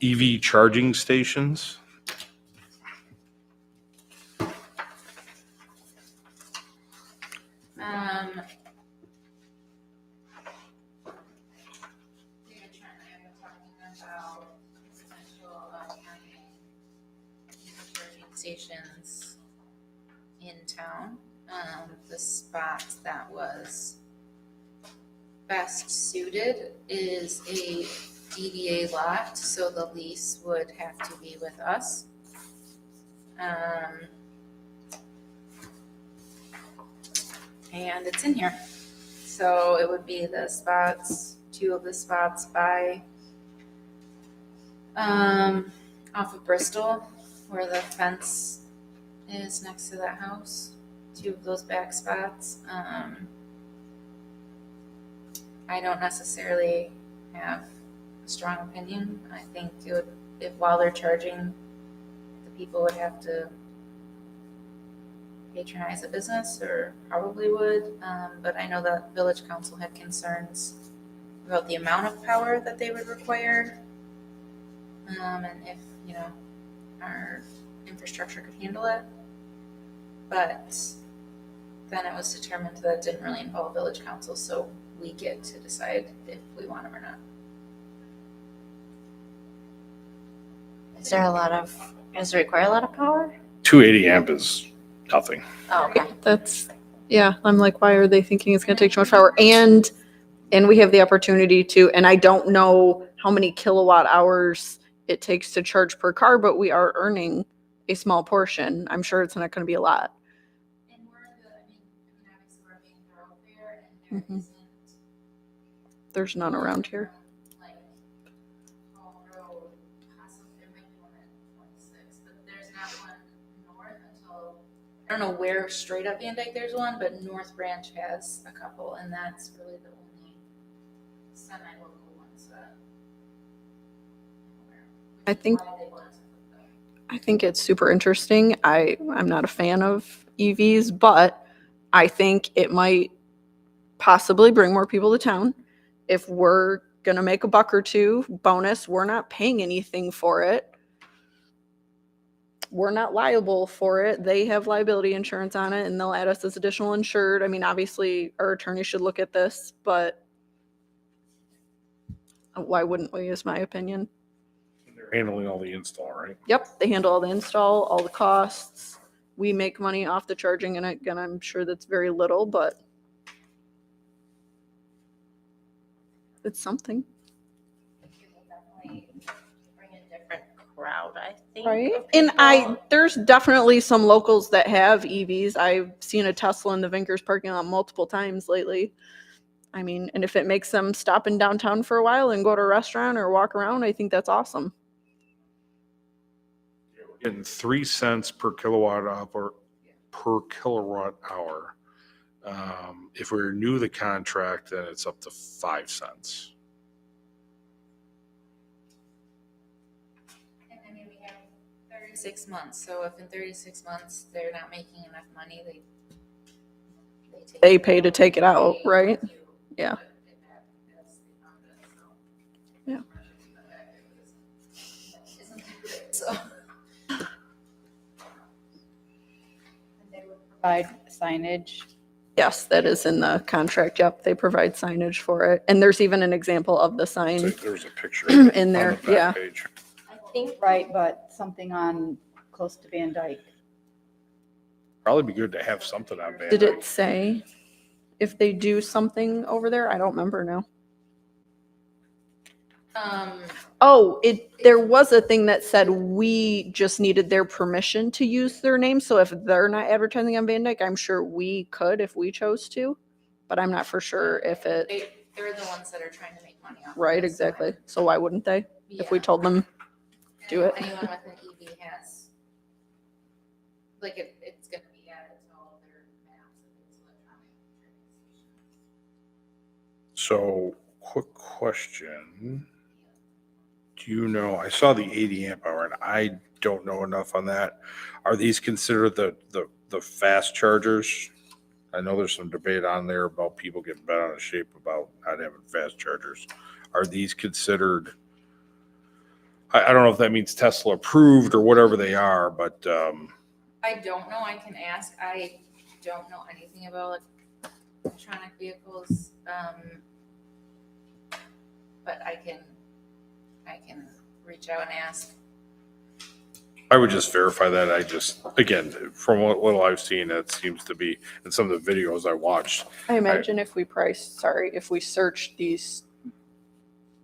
EV charging stations. We were talking about potential of having charging stations in town. The spot that was best suited is a DDA lot, so the lease would have to be with us. And it's in here. So it would be the spots, two of the spots by off of Bristol, where the fence is next to that house. Two of those back spots. I don't necessarily have a strong opinion. I think it would, if while they're charging, the people would have to patronize a business, or probably would. But I know that village council had concerns about the amount of power that they would require. And if, you know, our infrastructure could handle it. But then it was determined that it didn't really involve village council, so we get to decide if we want them or not. Does it require a lot of power? 280 amp is nothing. Oh, okay. That's, yeah, I'm like, why are they thinking it's going to take too much power? And we have the opportunity to, and I don't know how many kilowatt hours it takes to charge per car, but we are earning a small portion. I'm sure it's not going to be a lot. And we're obviously we're being thoroughfare, and there Mhm. isn't There's none around here. like Hall Road, possibly there might be one at 26, but there's not one north until, I don't know where straight up Van Dyke there's one, but North Branch has a couple, and that's really the only semi-local ones that I'm aware of, I which is think- why they want to put them. I think it's super interesting. I'm not a fan of EVs, but I think it might possibly bring more people to town. If we're going to make a buck or two bonus, we're not paying anything for it. We're not liable for it. They have liability insurance on it, and they'll add us as additional insured. I mean, obviously, our attorney should look at this, but why wouldn't we, is my opinion. They're handling all the install, right? Yep, they handle all the install, all the costs. We make money off the charging, and again, I'm sure that's very little, but It's something, It will definitely bring a different crowd, I think. right? of And people. there's definitely some locals that have EVs. I've seen a Tesla in the Vinkers parking lot multiple times lately. I mean, and if it makes them stop in downtown for a while and go to a restaurant or walk around, I think that's awesome. Getting 3 cents per kilowatt hour. If we renew the contract, then it's up to 5 cents. And I mean, we have 36 months, so if in 36 months they're not making enough money, take They it pay to out. take it out, They right? do Yeah. put it back as they found it, so. Yeah. Isn't that great? So. They would provide signage. Yes, that is in the contract. Yep, they provide signage for it. And there's even an example of the So sign there's a picture in there. on the back Yeah. page. I think Right, but something on close to Van Dyke. Probably be good to have something on Van Did Dyke. it say if they do something over there? I don't remember now. Oh, there was a thing that said we just needed their permission to use their name. So if they're not advertising on Van Dyke, I'm sure we could if we chose to. But I'm not for sure if it, They're the ones that are trying to make money off of right, this, so exactly. So why wouldn't they? If we yeah. told them, do it. Anyone with an EV has, like, it's gonna be added to all of their maps if it's electronic charging stations. So, quick question. Do you know, I saw the 80 amp hour and I don't know enough on that. Are these considered the fast chargers? I know there's some debate on there about people getting bent out of shape about not having fast chargers. Are these considered, I don't know if that means Tesla approved or whatever they are, but I don't know, I can ask, I don't know anything about electronic vehicles, but I can reach out and ask. I would just verify that. I just, again, from what little I've seen, it seems to be in some of the videos I watched. I imagine if we searched these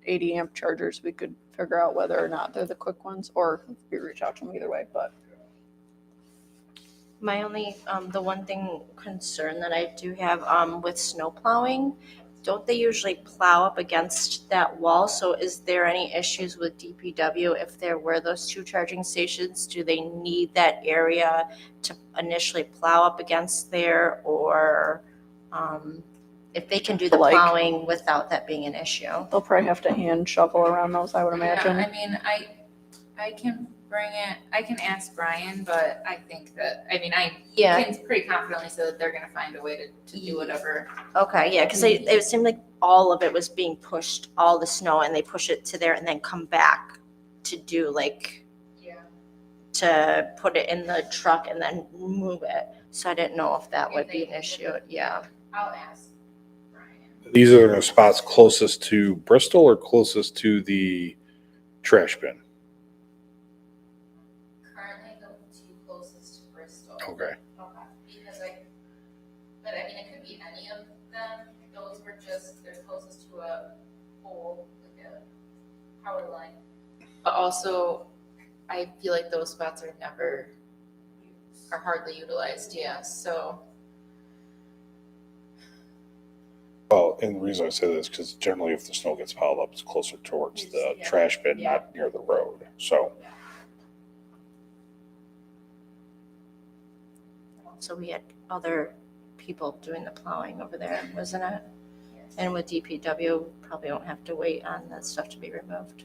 80 amp chargers, we could figure out whether or not they're the quick ones, or we reach out to them either way. But my only, the one thing concern that I do have, with snow plowing, don't they usually plow up against that wall? So is there any issues with DPW if there were those two charging stations? Do they need that area to initially plow up against there, or if they can do the Like- plowing without that being an issue? they'll probably have to hand shovel around those, I would imagine. Yeah, I mean, I can bring it, I can ask Brian, but I think that, I mean, I Yeah. can pretty confidently say that they're gonna find a way to do whatever. Okay, yeah, because it seemed like all of it was being pushed, all the snow, and they push it to there and then come back to do like, Yeah. to put it in the truck and then move it. So I didn't know if that would be an issue, yeah. I'll ask Brian. These are the spots closest to Bristol or closest to the trash bin? Currently the two closest to Bristol. Okay. Okay. Because but I mean, it could be any of them, those were just, they're closest to a pole, like a power line. But also, I feel like those spots are hardly utilized, yeah, so. Well, and the reason I say this, because generally if the snow gets piled up, it's closer towards the Yeah. trash bin, Yeah. not near the road. So, So we had other people doing the plowing over there, wasn't it? And with DPW, probably won't have to wait on that stuff to be removed.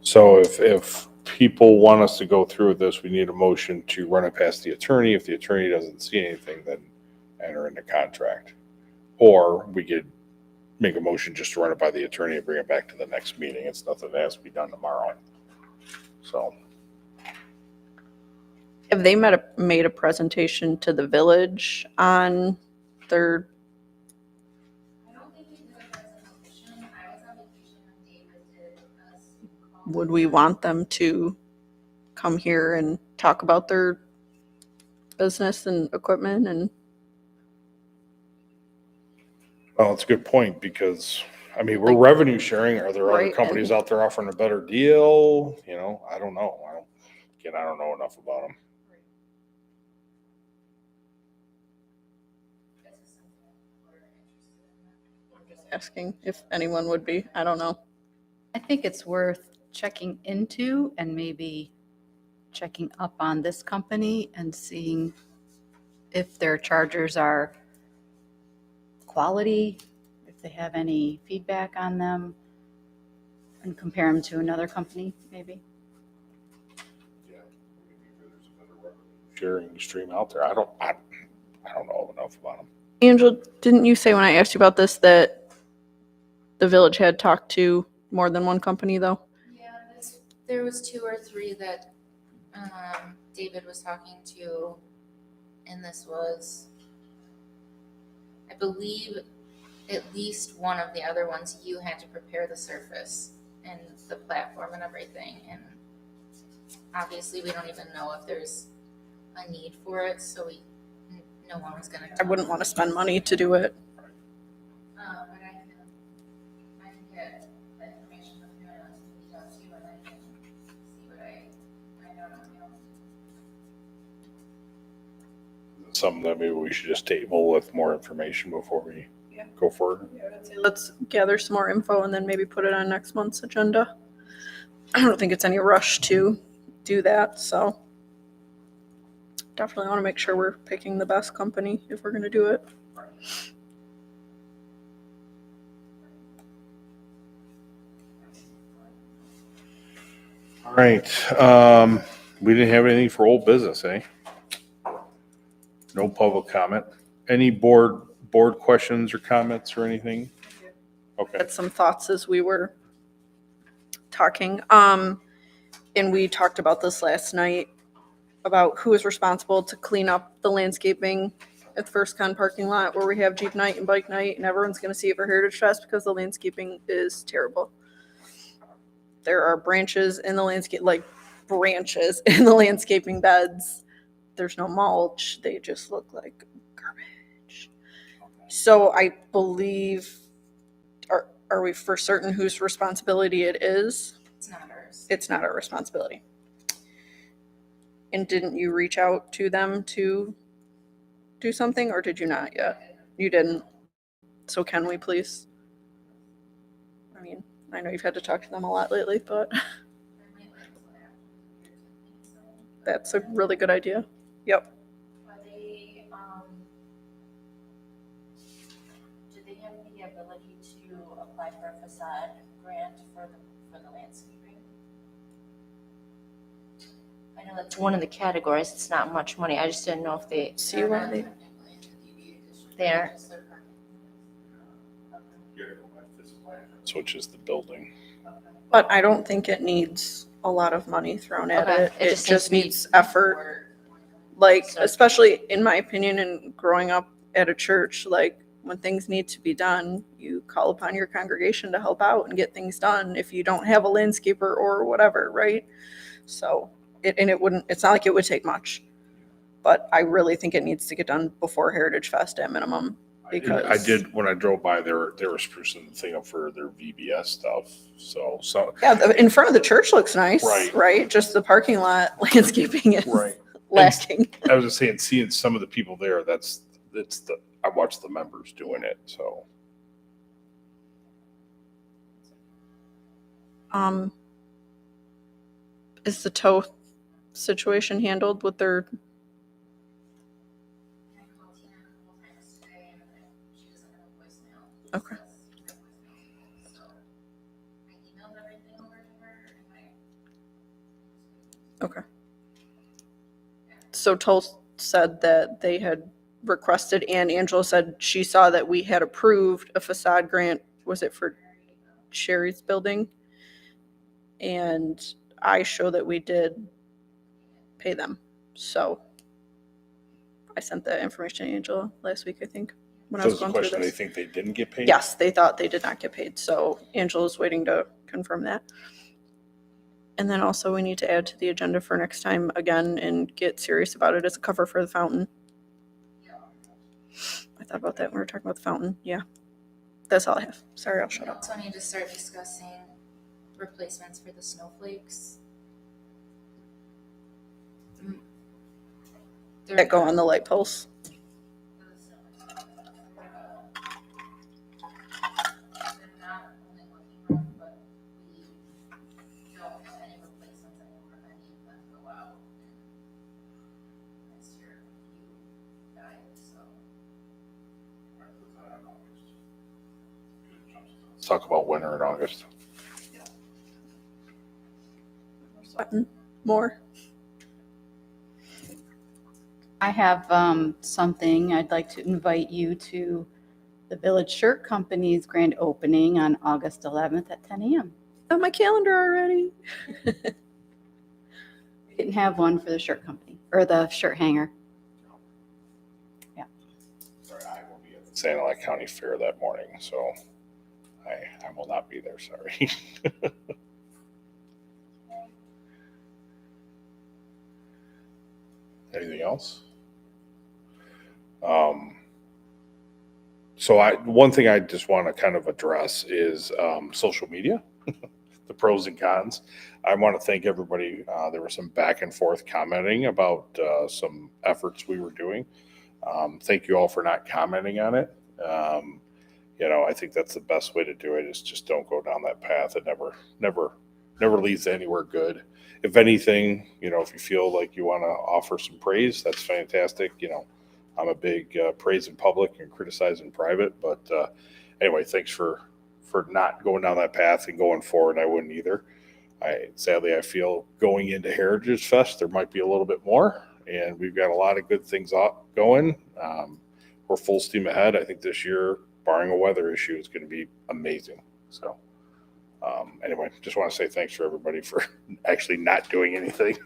so if people want us to go through with this, we need a motion to run it past the attorney. If the attorney doesn't see anything, then enter into contract. Or we could make a motion just to run it by the attorney and bring it back to the next meeting. It's nothing that has to be done tomorrow. So, Have they made a presentation to the village on their, I don't think we did a presentation, I was on vacation when David did a Zoom call. would we want them to come here and talk about their business and equipment and Well, it's a good point because, I mean, we're Like- revenue sharing. Are there other Right, companies and- out there offering a better deal? You know, I don't know. I don't know enough about them. Asking if anyone would be, I don't know. I think it's worth checking into and maybe checking up on this company and seeing if their chargers are quality, if they have any feedback on them, and compare them to another company, maybe. Yeah. Maybe there's a better revenue sharing stream out there. I don't know enough about them. Angela, didn't you say when I asked you about this that the village had talked to more than one company though? Yeah, there was 2 or 3 that David was talking to, and this was, I believe, at least one of the other ones you had to prepare the surface and the platform and everything, and obviously we don't even know if there's a need for it, so no one was gonna. I wouldn't want to spend money to do it. And I can get the information from you and I'll talk to you and I can see what I find out on you. Something that maybe we should just table with more information before we go forward. Let's gather some more info and then maybe put it on next month's agenda. I don't think it's any rush to do that, so definitely want to make sure we're picking the best company if we're going to do it. All right. We didn't have anything for old business, eh? No public comment. Any board questions or comments or anything? Okay. Had some thoughts as we were talking. And we talked about this last night about who is responsible to clean up the landscaping at the First Con parking lot where we have Jeep night and bike night, and everyone's going to see it for Heritage Fest because the landscaping is terrible. There are branches in the landscaping beds. There's no mulch. They just look like garbage. So I believe, are we for certain whose responsibility it is? It's not ours. It's not our responsibility. And didn't you reach out to them to do something, or did you not yet? You didn't. So can we please? I mean, I know you've had to talk to them a lot lately, but that's a really good idea. Yep. Are they, do they have the ability to apply for a facade grant for the landscaping? I know that's one of the categories, it's not much money, I just didn't know if they, See why they. they are. Which is the building. But I don't think it needs a lot of money thrown at Okay, it. it It just just needs to be- needs effort. Like, So- especially in my opinion, and growing up at a church, like when things need to be done, you call upon your congregation to help out and get things done if you don't have a landscaper or whatever, right? So it's not like it would take much, but I really think it needs to get done before Heritage Fest at minimum. Because I did, when I drove by, they were sprucing the thing up for their VBS stuff. So Yeah, in front of the church looks nice, Right. right? Just the parking lot landscaping is right. lacking. I was just saying, seeing some of the people there, I watched the members doing it. So Is the tow situation handled with their? Okay. Okay. So Toll said that they had requested, and Angela said she saw that we had approved a facade grant. Was it for Sherry's building? And I show that we did pay them. So I sent that information to Angela last week, I think, when I so was is the going through question, they this. think they didn't get paid? Yes, they thought they did not get paid. So Angela's waiting to confirm that. And then also we need to add to the agenda for next time again and get serious about it as a cover for the fountain. I thought about that when we were talking about the fountain. Yeah. That's all I have. Sorry, I'll shut We up. also need to start discussing replacements for the snowflakes. That go on the light posts. Let's talk about winter in August. Sweating more. I have something. I'd like to invite you to the Village Shirt Company's grand opening on August 11th at 10 a.m. On my calendar already. We didn't have one for the shirt company or the shirt hanger. Sorry, I will be at the Santa Ana County Fair that morning, so I will not be there. Sorry. Anything else? So one thing I just want to kind of address is social media, the pros and cons. I want to thank everybody. There was some back and forth commenting about some efforts we were doing. Thank you all for not commenting on it. I think that's the best way to do it is just don't go down that path. It never leads to anywhere good. If anything, if you feel like you want to offer some praise, that's fantastic. I'm a big praise in public and criticize in private. But anyway, thanks for not going down that path and going forward. I wouldn't either. Sadly, I feel going into Heritage Fest, there might be a little bit more, and we've got a lot of good things going. We're full steam ahead. I think this year, barring a weather issue, is going to be amazing. So anyway, just want to say thanks for everybody for actually not doing anything.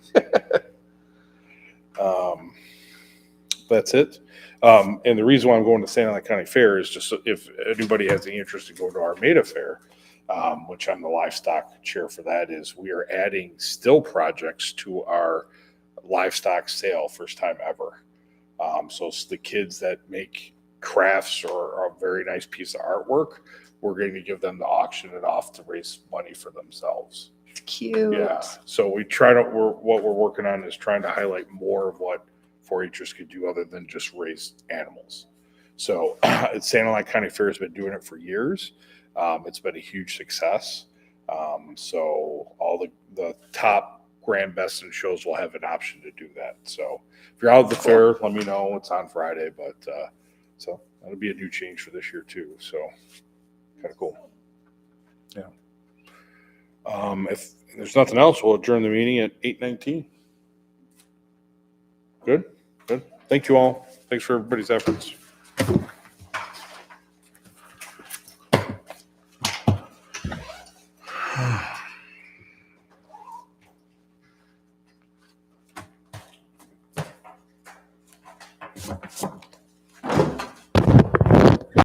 That's it. And the reason why I'm going to Santa Ana County Fair is just if anybody has any interest in going to Armada Fair, which I'm the livestock chair for that, is we are adding still projects to our livestock sale, first time ever. So it's the kids that make crafts or a very nice piece of artwork, we're going to give them to auction it off to raise money for themselves. Cute. Yeah. So what we're working on is trying to highlight more of what 4-Hers could do other than just raise animals. So Santa Ana County Fair has been doing it for years. It's been a huge success. So all the top grand best in shows will have an option to do that. So if you're out at the fair, let me know. It's on Friday, but so that'll be a new change for this year too. So kind of cool. Yeah. If there's nothing else, we'll adjourn the meeting at 8:19. Good. Thank you all. Thanks for everybody's efforts.